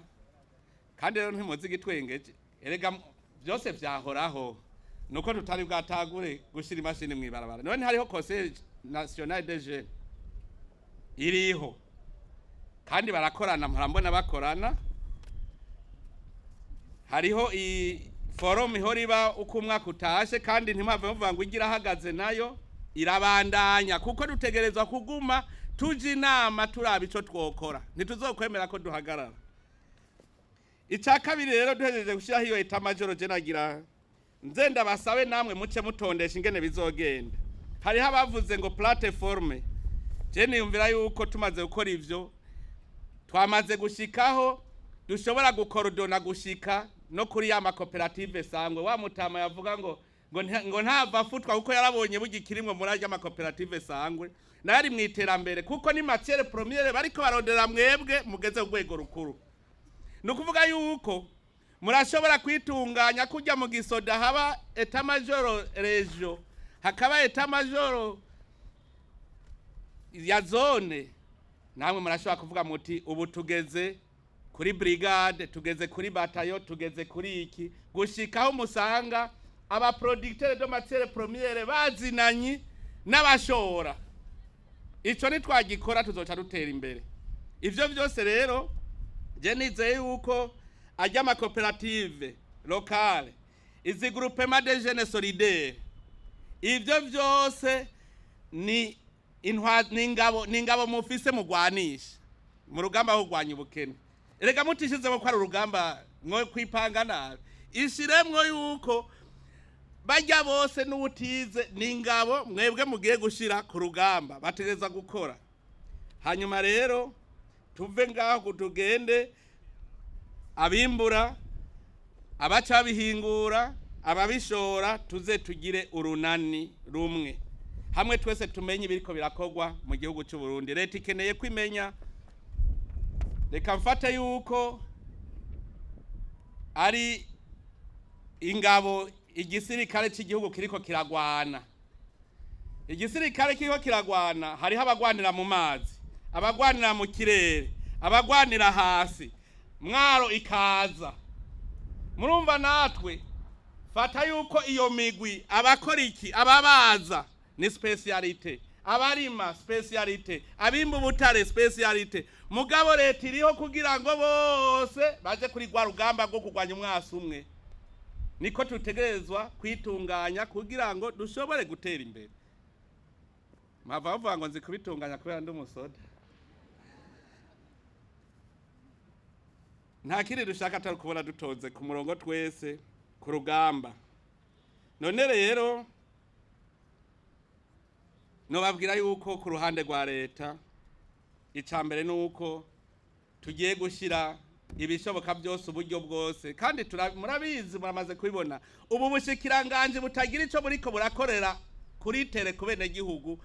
kandi rero ntimuzi gitwengeje erega byose vyahoraho nuko tutari bwatagure gushira imashini mwibarabara. None hariho Conseil National des Jeunes iriho kandi barakorana murambona bakorana. Hariho forum ihoriba uko umwaka utashe kandi ntimave muvuga ngo igira hagaze nayo irabandanya kuko dutegerezwa kuguma tuji inama turaba ico twokora ntituzokwemera ko duhagarara. Icya kabiri rero duhejeje gushiraho iyo Etat Major General nzenda basabe namwe muce mutondesha ingene bizogenda. Hariho abavuze ngo plateforme je niyumvira yuko tumaze gukora ivyo twamaze gushikaho dushobora gukorodona gushika no kuri ya makoperative sangwe wa mutama yavuga ngo ntava afutwa kuko yarabonye bugikirimwe muri ajya makoperative sangwe na yari mwiterambere kuko ni matière première bariko barondera mwebwe mugeze urwego rukuru. Nukuvuga yuko murashobora kwitunganya kujya mu gisoda haba Etat Major Region hakaba Etat Major ya zone namwe murashobora kuvuga muti ubu tugeze kuri brigade tugeze kuri batayo tugeze kuri iki gushikaho musanga aba producteurs de matière première bazinanyi n'abashora. Ico ni twagikora tuzoca dutera imbere. Ivyo byose rero je nizeye yuko ajya ama cooperative locale izi groupement de jeunes solidaires ivyo byose ni ingabo mufise mugwanisha mu rugamba rwo gwanya ubukene. Erega mutishize ko ari urugamba mwo kwipanga nabi ishiremwo yuko bajya bose n'ubutize n'ingabo mwebwe mugiye gushira ku rugamba bategeza gukora. Hanyuma rero tuve ngaho kutugende abimbura abaca bihingura ababishora tuze tugire urunani rumwe hamwe twese tumenye ibiriko birakogwa mu gihugu cy'u Burundi. Leta ikeneye kwimenya reka mfate yuko ari ingabo igisirikare cy'igihugu kiriko kiragwana. Igisirikare kiriko kiragwana hariho abagwanira mu mazi abagwanira mu kirere abagwanira hasi mwaro ikaza. Murumva natwe fata yuko iyo migwi abakora iki ababaza ni specialite abarima specialite abimba ubutare specialite mugabo leta iriho kugira ngo bose baje kuri gwa rugamba rwo kugwanya umwasi umwe. Niko tutegerezwa kwitunganya kugira ngo dushobore gutera imbere. Mava bavuga ngo nzi kubitunganya kubera ndi umusoda. Nta kindi dushaka atari kubona dutonze ku murongo twese ku rugamba. None rero nobabwira yuko ku ruhande rwa leta icambere nuko tugiye gushira ibishoboka byose uburyo bwose kandi murabizi muramaze kubibona ubu bushikiranganje butagira ico buriko burakorera kuri tere kubene gihugu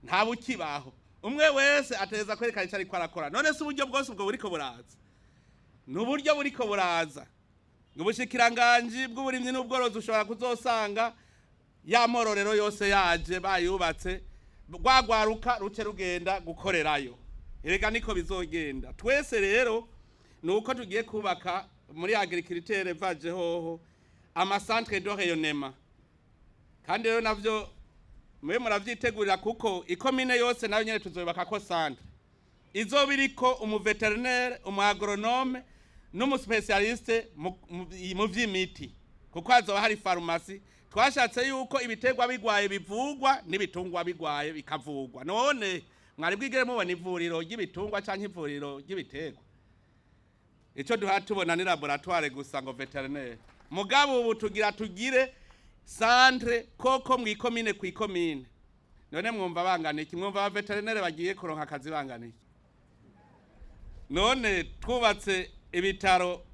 nta bukibaho umwe wese ateza kwerekana icyo ariko arakora. None se uburyo bwose ubwo buriko buraza n'uburyo buriko buraza ubushikiranganje bw'uburimyi n'ubworozi ushobora kuzosanga ya mororero yose yaje bayubatse rwagwaruka ruce rugenda gukorerayo. Erega niko bizogenda. Twese rero nuko tugiye kubaka muri agriculture vaje hoho ama centre de rayonnement kandi rero navyo mwe muravyitegurira kuko ikomine yose nayo nyene tuzobaka ko centre izobiriko umuveterinaire umagronome n'umuspecialiste mu vy'imiti kuko azoba hari pharmacie. Twashatse yuko ibitegwa bigwaye bivugwa n'ibitungwa bigwaye bikavugwa. None mwari bwigere mubona ivuriro ry'ibitungwa canke ivuriro ry'ibitegwa? Ico duhatubona ni laboratoire gusa ngo veterinaire. Mugabo ubu tugire centre koko mwikomine kwikomine. None mwumva bangana iki? Mwumva aba veterinaire bagiye kuronka akazi bangana iki? none twubatse ibitaro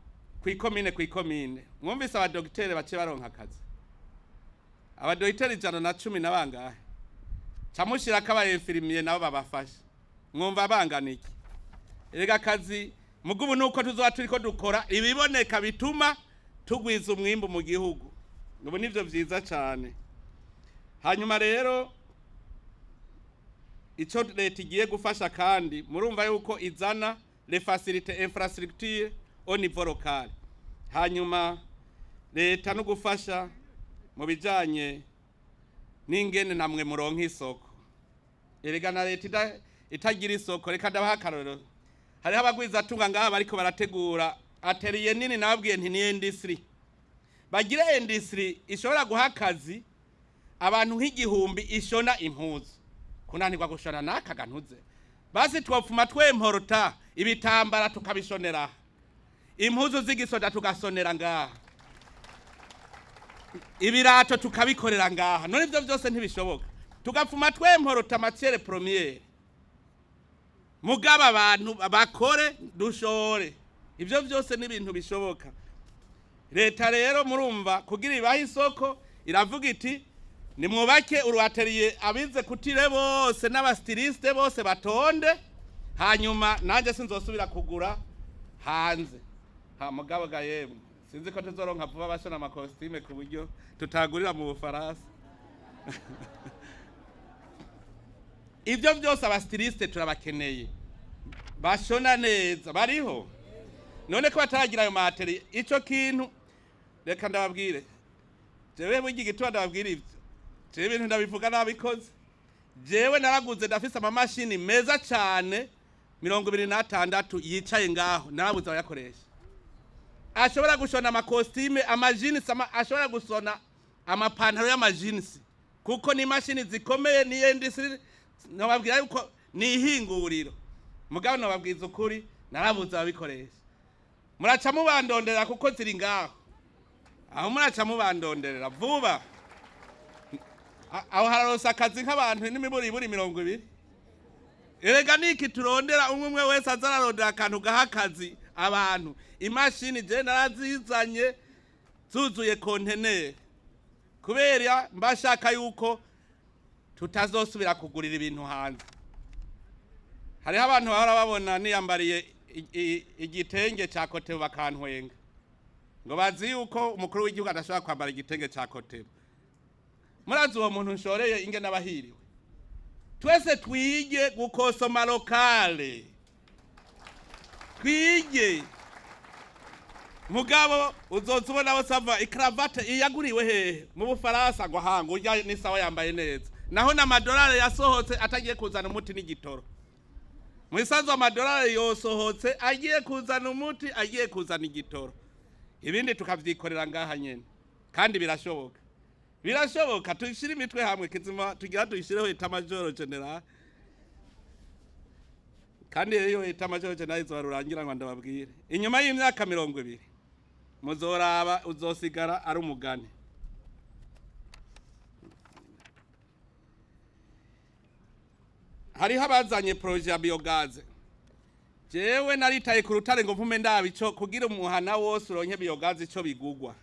kw'ikomine mwumvise abadogiteri bace baronka akazi abadogiteri 110 na bangahe camushira kabayefirimiye nabo babafasha mwumva bangana iki erega akazi mugubu nuko tuzoba turiko dukora ibiboneka bituma tugwiza umwimbu mu gihugu ubu nivyo vyiza cyane hanyuma rero ico leta igiye gufasha kandi murumva yuko izana les facilités infrastructure au niveau local hanyuma leta no gufasha mu bijanye n'ingene namwe muronka isoko erega na leta itagira isoko reka ndabaha akarorero hariho abagwiza tunga ngaha bariko barategura atelier nini nababwiye nti ni industry bagira industry ishobora guha akazi abantu nk'igihumbi ishona impuzu kunanirwa gushona nakaga ntuze basi twopfuma twemporota ibitambara tukabishonera impuzu z'igisoda tugasonera ngaha ibirato tukabikorera ngaha none ivyo byose ntibishoboka tugapfuma twemporota matière première mugaba abantu bakore dushore ivyo byose ni ibintu bishoboka leta rero murumva kugira ibaha isoko iravuga iti nimwubake uruatelier abize kutire bose n'abastiliste bose batonde hanyuma nanje sinzosubira kugura hanze ha mugabo ga yemwe sinzi ko tuzoronka vuba bashona amakostime ku buryo tutagurira mu Bufaransa ivyo byose abastiliste turabakeneye bashona neza bariho none ko bataragira ayo materi ico kintu reka ndababwire jewe bugi gitwa ndababwira ivyo jewe ibintu ndabivuga nabikoze jewe naraguze ndafise ama machine meza cyane 26 yicaye ngaho narabuze abayakoresha ashobora gushona amakostime amajinisi ashobora gusona amapantaro y'amajinisi kuko ni machine zikomeye ni industry nababwira yuko ni ihinguriro mugabo nababwiza ukuri narabuze ababikoresha muraca mubandondera kuko ziri ngaho aho muraca mubandonderera vuba aho hararosa akazi nk'abantu n'imiburi 20 erega niki turondera umwe wese azararondera akantu gaha akazi abantu imashini je narazizanye zuzuye container kubera mbashaka yuko tutazosubira kugurira ibintu hanze hariho abantu bahora babona niyambariye igitenge cya Kotebu bakantwenga ngo bazi yuko umukuru w'igihugu adashobora kwambara igitenge cya Kotebu murazi uwo muntu nshoreye inge n'abahiriwe twese twige gukosoma lokale twige mugabo uzozubona bose ava ikravate iyaguriwe hehe mu Bufaransa ngo hanga urya ni sawa yambaye neza naho na madolari yasohotse atagiye kuzana umuti n'igitoro mwisanzwe amadolari yosohotse agiye kuzana umuti agiye kuzana igitoro ibindi tukavyikorera ngaha nyene kandi birashoboka tushira imitwe hamwe kizima tugira tuyishireho etamajoro general kandi iyo etamajoro general izorurangira ngo ndababwire inyuma y'imyaka 20 muzoraba uzosigara ari umugani hariho abazanye projet ya biogaze jewe naritaye ku rutare ngo mpume ndabico kugira umuhana wose uronke biogaze ico bigugwa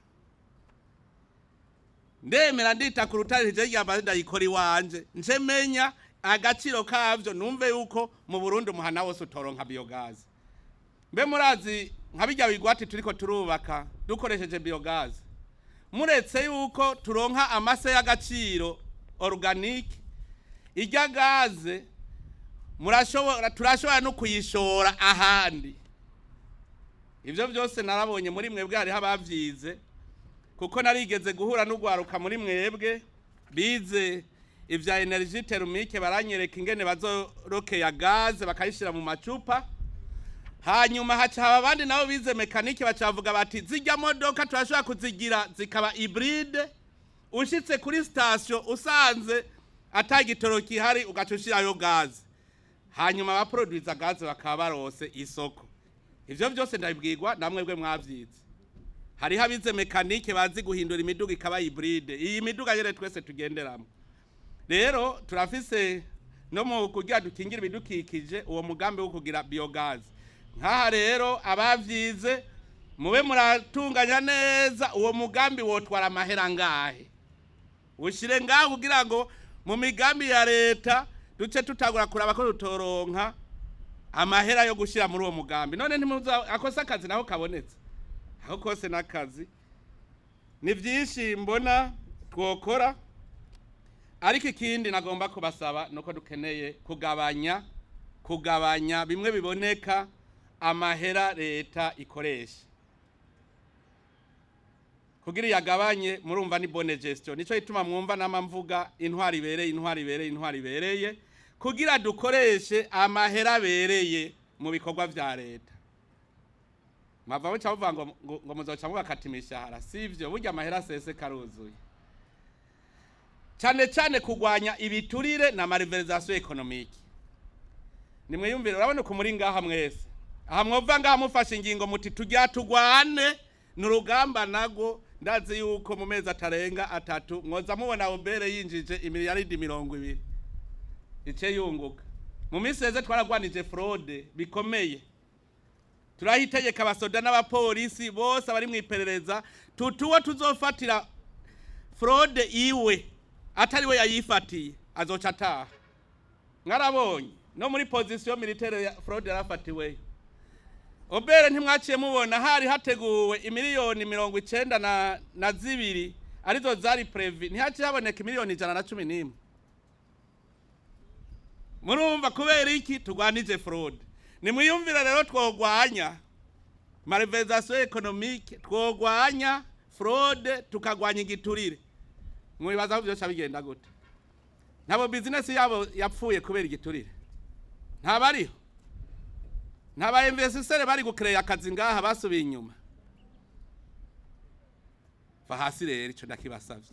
ndemera ndita ku rutare je yaba ndayikora iwanje nje menya agaciro kavyo numve yuko mu Burundi umuhana wose utoronka biogaze mbe murazi nkabijya bigwati turiko turubaka dukoresheje biogaze muretse yuko turonka amase y'agaciro organique ijya gaze turashobora no kuyishora ahandi ivyo byose narabonye muri mwebwe hari habavyize kuko narigeze guhura n'ugwaruka muri mwebwe bize ivya energie thermique baranyereka ingene bazoroke ya gaze bakayishira mu macupa hanyuma haca abandi nabo bize mekanike bacavuga bati zijya modoka turashobora kuzigira zikaba hybride ushitse kuri station usanze atagitoro kihari ugacushira yo gaze hanyuma abaproduza gaze bakaba barose isoko ivyo byose ndabibwirwa namwebwe mwavyize hari habize mekanike bazi guhindura imiduga ikaba hybride iyi miduga yere twese tugenderamo rero turafise no mu kugira dukingira ibidukikije uwo mugambi wo kugira biogaze nkaha rero abavyize mube muratunganya neza uwo mugambi wotwara amahera ngahe ushire ngaho kugira ngo mu migambi ya leta duce tutagura kuraba ko rutoronka amahera yo gushira muri uwo mugambi none ntimuza akosa akazi naho kabonetse aho kose nakazi ni vyinshi mbona twokora ariko ikindi nagomba kubasaba nuko dukeneye kugabanya bimwe biboneka amahera leta ikoresha kugira yagabanye murumva ni bonne gestion nico ituma mwumva namamvuga intwari ibereye kugira dukoreshe amahera bereye mu bikorwa vya leta mava bavuga ngo muzoca mugakata imishahara sivyo burya amahera sese karuzuye cyane kugwanya ibiturire na malversation économique nimwe yumvira urabona ko muri ngaha mwese aha mwova ngaha mufashe ingingo muti tujya tugwane n'urugamba nago ndazi yuko mu mezi atarenga 3 mwoza mubona obere yinjije imiliyaridi 20 ice yunguka mu miseze twaragwanije fraude bikomeye turahitegeka abasoda n'abapolisi bose bari mu iperereza tutuwo tuzofatira fraude iwe atari we yayifatiye azoca ataha mwarabonye no muri position militaire ya fraude yarafatiwe obere ntimwaciye mubona hari hateguwe imiliyoni 92 arizo zari prevu ntihaciye haboneka imiliyoni 111 murumva kubera iki tugwanije fraude nimwiyumvira rero twogwanya malversation économique twogwanya fraude tukagwanya igiturire mwibaza byo bigenda gute nabo business yabo yapfuye kubera igiturire ntabariho ntaba investisseur bari gucreate akazi ngaha basubiye inyuma fahasi rero ico ndakibasavye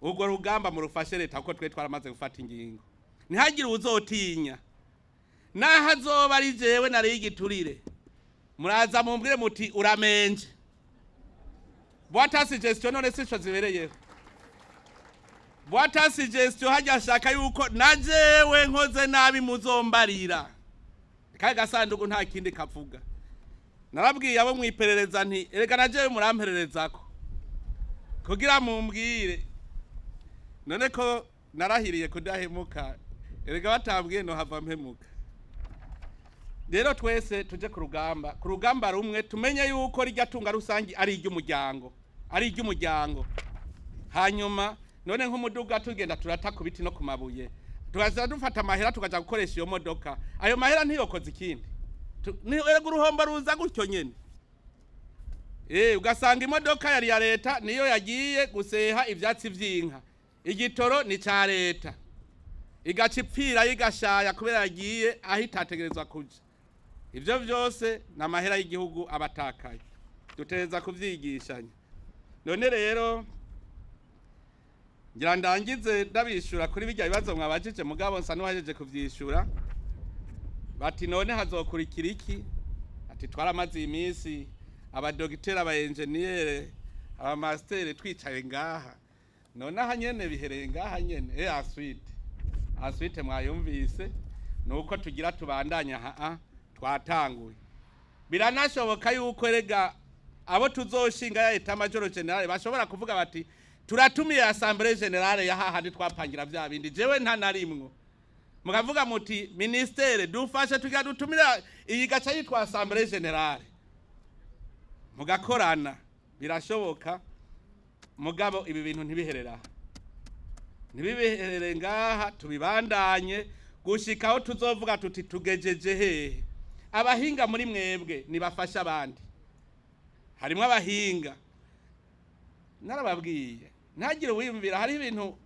ubwo rugamba mu rufashe leta kuko twe twaramaze gufata ingingo ntihagire uzotinya naho azoba ari jewe nari igiturire muraza mumbwire muti uramenje boîte suggestion none sico zibereyeho boîte suggestion hajya shaka yuko najewe nkoze nabi muzombarira kaga gasanduku nta kindi kavuga narabwiye abo mwiperereza nti erega najewe murampererezako kugira mumbwire none ko narahiriye kudahemuka erega batambwiye no hava mpemuka rero twese tuje ku rugamba rumwe tumenye yuko rijya tunga rusangi ari iry'umuryango hanyuma none nk'umuduga tugenda turata ku biti no ku mabuye tugaza dufata amahera tukaja gukoresha iyo modoka ayo mahera ntiyokoze ikindi ni uruhombo ruza gutyo nyene ugasanga imodoka yari ya leta niyo yagiye guseha ivyatsi vy'inka igitoro ni ca leta igacipfira yigashaya kubera yagiye ahitategerezwa kuja ivyo vyose na mahera y'igihugu abatakaye duteza kuvyigishanya none rero ngira ndangize ndabishura kuri bijya bibazo mwabajije mugabo nsa n'uwajeje kuvyishura bati none hazokurikira iki ati twaramaze iminsi abadogiteri abaengineer abamaster twicaye ngaha none aha nyene bihereye ngaha nyene aswite mwayumvise nuko tugira tubandanya twatanguye biranashoboka yuko rega abo tuzoshinga ya eta major general bashobora kuvuga bati turatumiye assemblée générale ya hahandi twapangira vya bindi jewe nta narimwo mukavuga muti ministere dufashe tugira dutumira iyi gaca yitwa assemblée générale mugakorana birashoboka mugabo ibi bintu ntibiherera ngaha tubibandanye gushikaho tuzovuga tuti tugejeje hehe abahinga muri mwebwe nibafasha abandi harimo abahinga narababwiye ntagire wiyumvira hari ibintu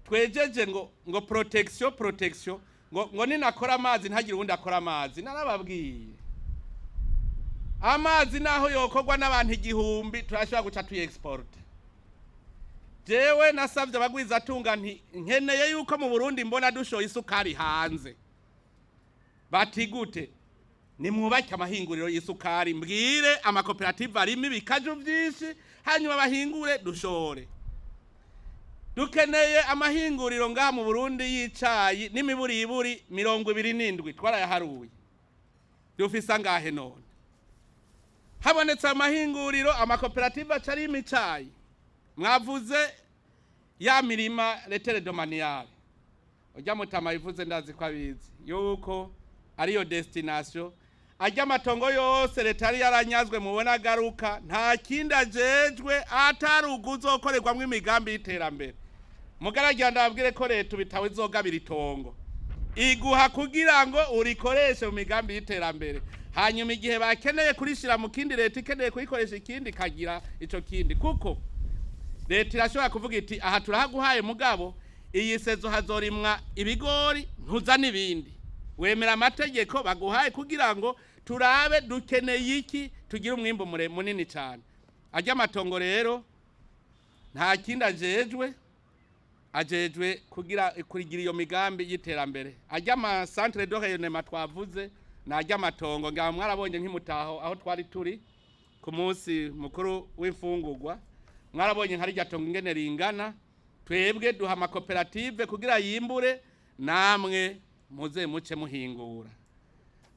twejeje ngo protection ngo ninakora amazi ntagire ubundi akora amazi narababwiye amazi naho yokorwa n'abantu 1000 turashobora guca export jewe nasavye abagwiza atunga nkeneye yuko mu Burundi mbona dushoye isukari hanze bati gute nimwubake amahinguriro y'isukari mbwire amakoperative arimo ibikaju byinshi hanyuma bahingure dushore dukeneye amahinguriro ngaha mu Burundi yicayi n'imiburiburi 27 twarayaharuye dufise angahe none habonetse amahinguriro amakoperative acari imicayi mwavuze ya mirima letere domaniale ujya mutama bivuze ndazi ko abizi yuko ariyo destination ajya amatongo yose leta yari yaranyazwe mubona garuka nta kindi ajejwe atari uguzokorerwamwo imigambi y'iterambere mugaragira ndababwire ko leta bitawe izogabira itongo iguha kugira ngo urikoreshe mu migambi y'iterambere hanyuma igihe bakeneye kurishira mu kindi leta ikeneye kuyikoresha ikindi kagira ico kindi kuko leta irashobora kuvuga iti aha turahaguhaye mugabo iyi sezo hazorimwa ibigori ntuza n'ibindi wemera amategeko baguhaye kugira ngo turabe dukeneye iki tugira umwimbo munini cyane ajya amatongo rero nta kindi ajejwe kurigira iyo migambi y'iterambere ajya ama centre de rayonnement twavuze najya amatongo ngaho mwarabonye nk'imutaho aho twari turi ku munsi mukuru w'imfungurwa mwarabonye nka rya tongo ingene ringana twebwe duha amakoperative kugira yimbure namwe muze muce muhingura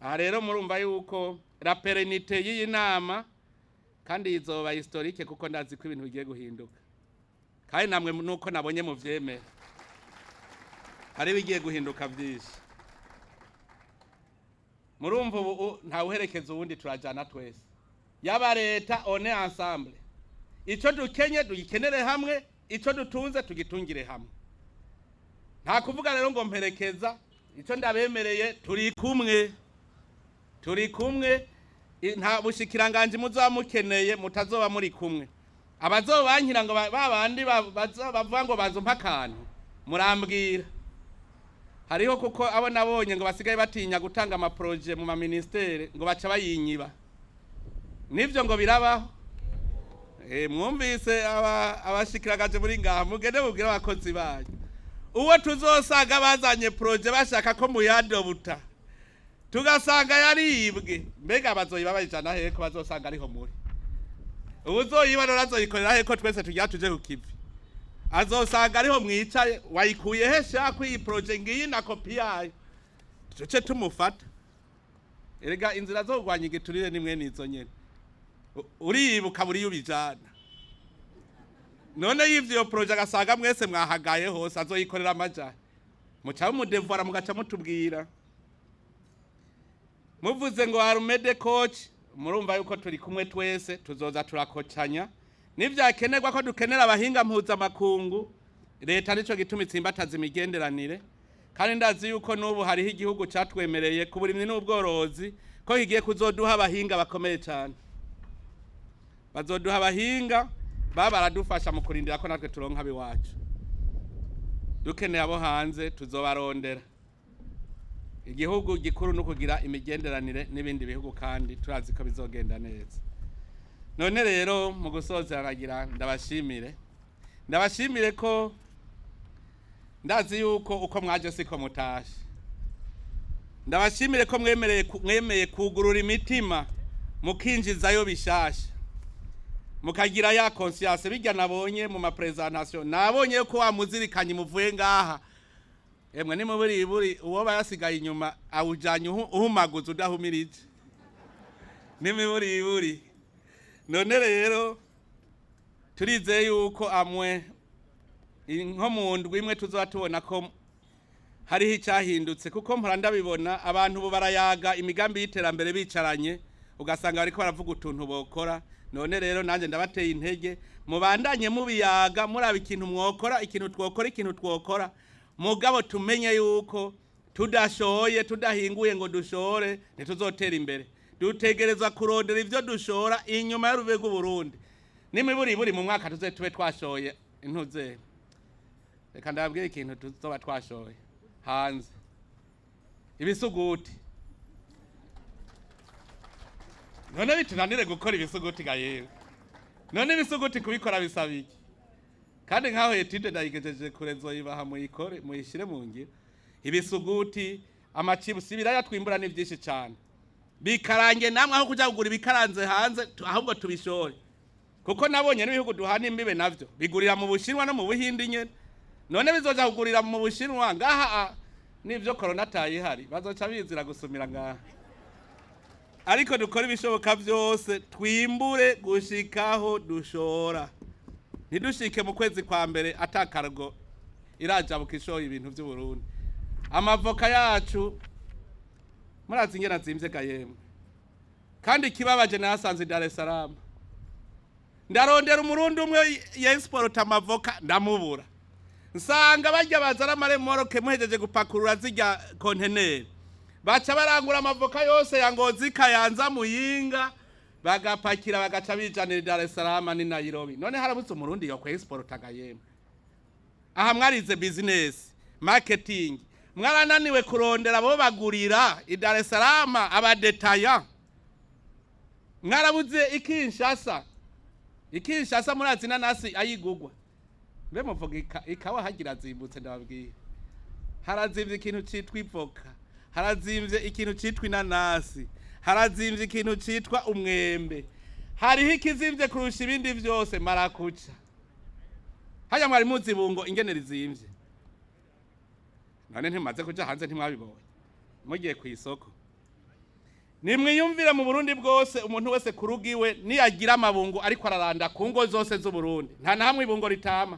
aha rero murumva yuko la pérennité y'iyi nama kandi izoba historique kuko ndazi ko ibintu bigiye guhinduka kandi namwe nuko nabonye mu vyemera hari bigiye guhinduka byinshi murumva ubu nta uherekeza uwundi turajana twese yaba leta on est ensemble ico dukenye dukenere hamwe ico dutunze tugitungire hamwe nta kuvuga rero ngo mperekeza ico ndabemereye turi kumwe nta bushikiranganje muzoba mukeneye mutazoba muri kumwe abazobankira ngo babandi bavuga ngo bazumpa akantu murambwira hariho kuko abo nabonye ngo basigaye batinya gutanga amaproje mu maministere ngo baca bayinyiba nivyo ngo birabaho mwumvise abashikiranganje muri ngaha mugende mubwira abakozi banyu uwo tuzosaga bazanye proje bashaka ko muyadobuta tugasanga yaribwe mbega bazoyiba bayijana hehe ko bazosanga ariho muri ubuzoyiba azoyikorera hehe ko twese tujya tuje kukivi azosanga ariho mwicaye wayikuye he shaka iyi proje ngiyi na kopi yayo tuce tumufata erega inzira zo kugwanya igiturire nimwe nizo nyene uribuka muri yubijana none yivyo proje agasaga mwese mwahagaye hose azoyikorera amaja mucaho mudevora mugaca mutubwira muvuze ngo arumede coach murumva yuko turi kumwe twese tuzoza turakocanya nivyakenerwa ko dukenera abahinga mpuza makungu leta nico gituma itsimbataza imigenderanire kandi ndazi yuko nubu hariho igihugu catwemereye ku burimyi n'ubworozi ko kigiye kuzoduha abahinga bakomeye cyane bazoduha abahinga baradufasha mu kurindira ko natwe turonka biwacu dukeneye abo hanze tuzobarondera igihugu gikuru no kugira imigenderanire n'ibindi bihugu kandi turazi ko bizogenda neza none rero mu gusozera nagira ndabashimire ko ndazi yuko uko mwaje siko mutashe ndabashimire ko mwemeye kugurura imitima mukinjizayo bishasha mukagira ya conscience bijya nabonye mu ma presentation nabonye ko wamuzirikanye muvuye ngaha emwe ni muburi uwo bayasigaye inyuma awujanye uhumaguza udahumirije ni muburi none rero turizeye yuko amwe nko mu ndwi imwe tuzoba tubona ko hariho icyahindutse kuko mpora ndabibona abantu bo barayaga imigambi y'iterambere bicaranye ugasanga bariko baravuga utuntu bokora none rero nanje ndabateye intege mubandanye mubiyaga muraba ikintu mwokora ikintu twokora mugabo tumenye yuko tudashoye tudahinguye ngo dushore ntituzotera imbere dutegereza kurondera ivyo dushora inyuma y'uruve rw'Uburundi nimiburi mu mwaka tube twashoye intuze reka ndababwira ikintu tuzoba twashoye hanze ibisuguti none bitunanire gukora ibisuguti gayewe none ibisuguti kubikora bisaba iki kandi nkaho etide ndayigejeje kure nzoyibaha muyikore muyishire mu ngiro ibisuguti amacibusi biraya twimbura ni byinshi cyane bikarange namwe aho kuja kugura ibikaranze hanze ahubwo tubishore kuko nabonye n'ibihugu duhana imbibe navyo bigurira mu Bushinwa no mu Buhindi nyene none bizoja kugurira mu Bushinwa ngaha nivyo corona tayihari bazoca bizira gusumira ngaha ariko dukora ibishoboka byose twimbure gushikaho dushora ntidushike mu kwezi kwa mbere atakargo irajabuka ishoye ibintu by'u Burundi. Amavoka yacu murazi ingena zimvye gayemwe, kandi kibabaje nasanze Dar es Salaam ndarondera umurundi umwe yexporta amavoka ndamubura, nsanga barya bazara maremoroke muhejeje gupakurura zijya konteneri baca barangura amavoka yose ya Ngozi Kayanza Muyinga bagapakira bagaca bijanira Dar es Salaam ni Nairobi. None harabutse umurundi yo kwexporta gayemwe. Aha mwarize business marketing, mwarananiwe kurondera abo bagurira i Dar es Salaam abadetaya, mwarabuze Ikinshasa murazi nanasi ayigugwa mbe muvuga ikawa hagira zimbutse ndababwiye, harazimvye ikintu citwa ivoka, harazimvye ikintu citwa inanasi, harazimvye ikintu citwa umwembe, hariho ikizimvye kurusha ibindi vyose marakuca. Haya mwari muzi bungo ingene rizimvye, none ntimaze kuja hanze ntimwabibonye mugiye ku isoko. Nimwiyumvira mu Burundi bwose umuntu wese kurugiwe niyagira amabungo ariko araranda ku ngo zose z'u Burundi, nta na hamwe ibungo ritama.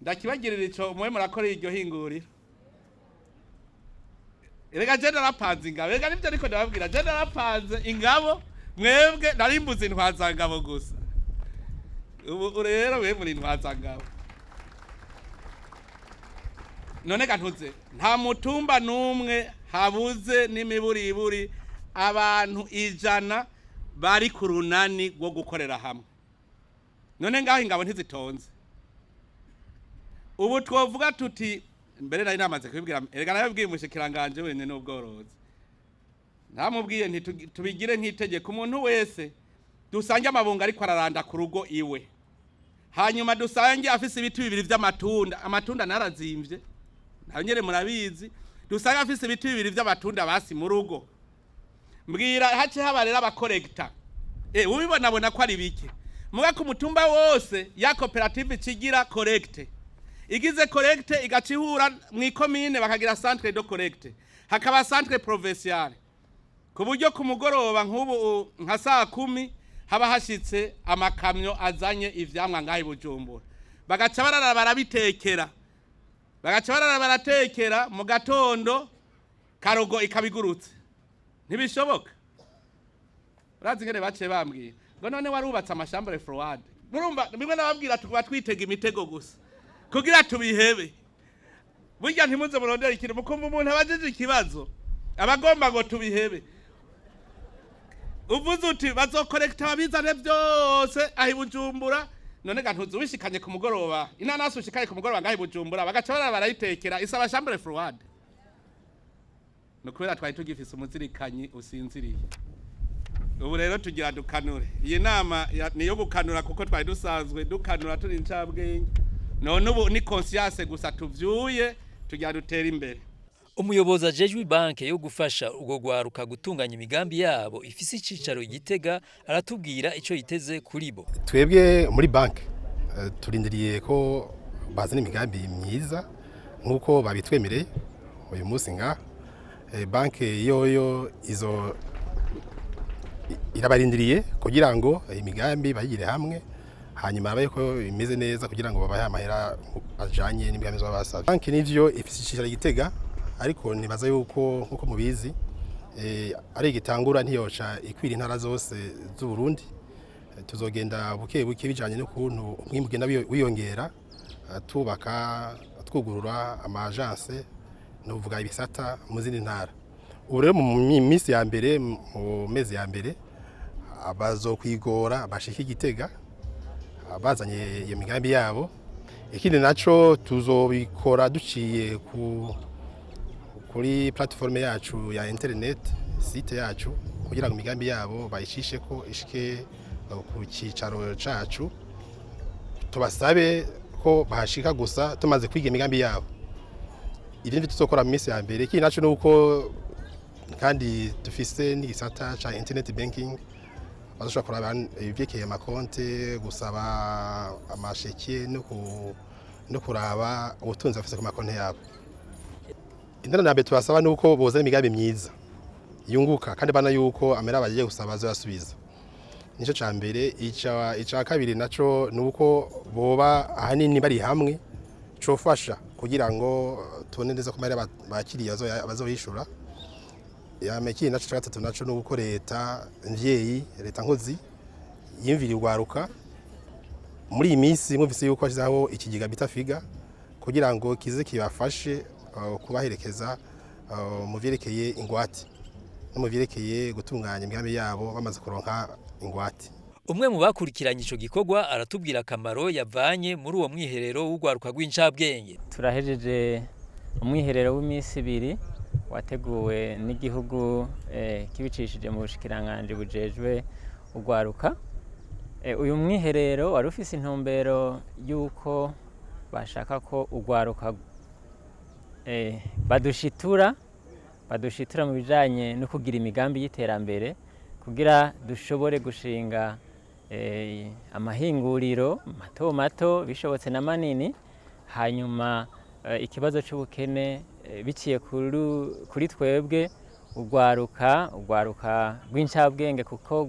Ndakibagirira ico mwe murakora iryo hinguriro. Erega je narapanze ingabo, erega nivyo ariko ndababwira, je narapanze ingabo, mwebwe narimbuze intwaza ngabo gusa. Ubu rero we muri intwaza ngabo. None gantuze nta mutumba numwe habuze n'imiburiburi abantu 100 bari ku runani rwo gukorera hamwe. None ngaho ingabo ntizitonze. Ubu twovuga tuti mbere nari namaze kubibwira, erega nabibwiye umushikiranganje wenyene n'ubworozi, ntamubwiye nti tubigire nk'itegeko umuntu wese dusange amabunga ariko araranda ku rugo iwe, hanyuma dusange afise ibiti bibiri vy'amatunda, amatunda narazimvye nanyere murabizi, dusange afise ibiti bibiri vy'amatunda basi mu rugo, mbwira hace habarera abakorekta ubibona ko ari bike, muga ku mutumba wose ya koperative cigira korekte, igize korekte igacihura mwikomine bakagira centre de collecte, hakaba centre provincial, ku buryo ku mugoroba nk'ubu nka saa 10 haba hashitse amakamyo azanye ivyamwa ngahi Bujumbura, bagaca barara barabitekera, baratekera mu gatondo karogo ikabigurutse. Ntibishoboka. Urazi ngene bace bambwira ngo none warubatse amashambure forward, murumva bimwe nababwira tukuba twitega imitego gusa kugira tubihebe. Burya ntimuze murondera ikintu mukumva umuntu abajije ikibazo abagomba ngo tubihebe. Uvuze uti bazokorekta babizane byose ahi Bujumbura, none gantuze wishikanye ku mugoroba inanasi ushikaye ku mugoroba ngahi Bujumbura bagaca barayitekera isaba shambure forward. Nukubera twari tugifise umuzirikanyi usinziriye. Ubu rero tugira dukanure. Iyi nama niyo gukanura kuko twari dusanzwe dukanura turi incabwenge. None ubu ni conscience gusa tuvyuye tugira dutera imbere. Umuyobozi ajejwe banke yo gufasha ugo gwaruka gutunganya imigambi yabo ifise icicaro Igitega aratubwira ico yiteze kuri bo. Twebwe muri banke turindiriye ko bazana imigambi myiza nkuko babitwemereye uyu munsi nga banke yoyo izo irabarindiriye kugira ngo imigambi bayire hamwe hanyuma abaye ko imeze neza kugira ngo babahe amahera ajanye n'imigambi zo basavye. Banke nivyo ifise icicaro Igitega ariko nibaza yuko nkuko mubizi ari igitangura ntiyoca ikwira intara zose z'u Burundi. Tuzogenda buke bijanye no kuntu umwimugenda wiyongera, tubaka twugurura ama agence no vuga ibisata mu zindi ntara. Ubu rero mu minsi ya mbere mu mezi ya mbere abazokwigora bashika Igitega bazanye iyo migambi yabo. Ikindi naco tuzobikora duciye kuri platform yacu ya internet site yacu kugira ngo imigambi yabo bayishishe ko ishike ku cicaro cacu, tubasabe ko bahashika gusa tumaze kwiga imigambi yabo. Ivyo nivyo tuzokora mu minsi ya mbere. Ikindi naco nuko kandi dufise n'igisata ca internet banking, bazoshobora kuraba ivyekeye amakonte, gusaba amasheke no kuraba ubutunzi bafise ku makonte yabo. Indana nabe tubasaba nuko bozana imigambi myiza yunguka kandi bana yuko amera bagiye gusaba bazoyasubiza. Nico ca mbere. Ica kabiri naco nuko boba ahanini bari hamwe cofasha kugira ngo tubone neza ko amahera bakiriye bazoyishura. Yamekiri naco ca gatatu naco nuko leta nkozi yimvira urwaruka muri iyi minsi mwumvise yuko hashizeho ikigega bita figa kugira ngo kize kibafashe kubaherekeza mu vyerekeye ingwate no mu vyerekeye gutunganya imigambi yabo bamaze kuronka ingwate. Umwe mu bakurikiranye ico gikorwa aratubwira akamaro yavanye muri uwo mwiherero w'urwaruka rw'incabwenge. Turahejeje umwiherero w'iminsi 2 wateguwe n'igihugu kibicishije mu bushikiranganje bujejwe urwaruka. Uyu mwiherero wari ufise intumbero yuko bashaka ko urwaruka badushitura mu bijanye no kugira imigambi y'iterambere kugira dushobore gushinga amahinguriro mato mato bishobotse na manini, hanyuma ikibazo c'ubukene biciye kuri twebwe urwaruka rw'incabwenge kuko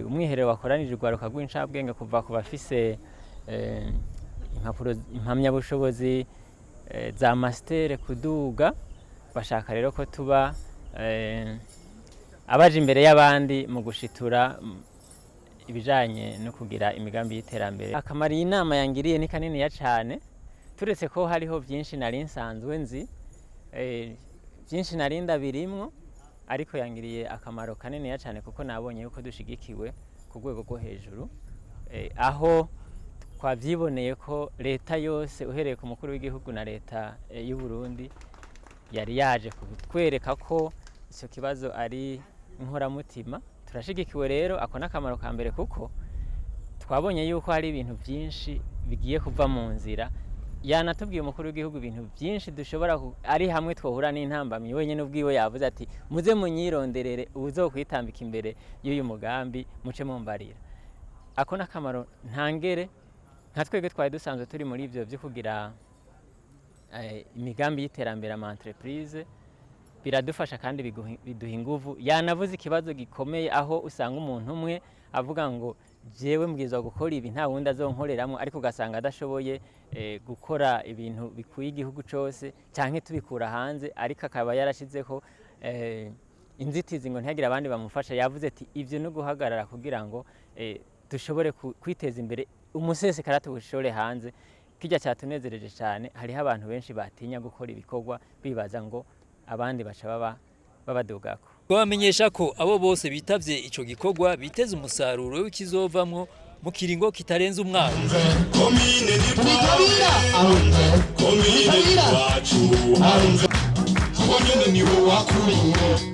umwiherero wakoranije urwaruka rw'incabwenge kuva ku bafise impamyabushobozi za master kuduga. Bashaka rero ko tuba abaje imbere y'abandi mu gushitura ibijanye no kugira imigambi y'iterambere. Akamaro iyi nama yangiriye ni kanini ya cane, turetse ko hariho byinshi nari nsanzwe nzi, byinshi nari ndabirimwo, ariko yangiriye akamaro kanini ya cane kuko nabonye yuko dushigikiwe ku rwego rwo hejuru, aho twavyiboneye ko leta yose uhereye ku mukuru w'igihugu na leta y'u Burundi yari yaje kutwereka ko icyo kibazo ari inkoramutima. Turashigikiwe rero, ako n'akamaro ka mbere kuko twabonye yuko hari ibintu byinshi bigiye kuva mu nzira. Yanatubwiye umukuru w'igihugu ibintu byinshi dushobora ari hamwe twohura n'intambamyi, wenyine ubwiwe yavuze ati muze munyironderere uzokwitambika imbere y'uyu mugambi muce mumbarira. Ako n'akamaro ntangere, nka twebwe twari dusanzwe turi muri ivyo byo kugira imigambi y'iterambere ama entreprise, biradufasha kandi biduha inguvu. Yanavuze ikibazo gikomeye aho usanga umuntu umwe avuga ngo jewe mbwizwa gukora ibi nta wundi azonkoreramo, ariko ugasanga adashoboye gukora ibintu bikuye igihugu cose canke tubikura hanze, ariko akaba yarashizeho inzitizi ngo ntihagire abandi bamufasha. Yavuze ati ivyo no guhagarara kugira ngo dushobore kwiteza imbere umusesekara tubushore hanze. Kijya cyatunezereje cyane, hariho abantu benshi batinya gukora ibikorwa bibaza ngo abandi baca babadugako. Bamenyesha ko abo bose bitavye ico gikorwa biteze umusaruro w'ikizovamwo mu kiringo kitarenze umwaka. Kurikira komine rwacu, komine niwe wakuriye.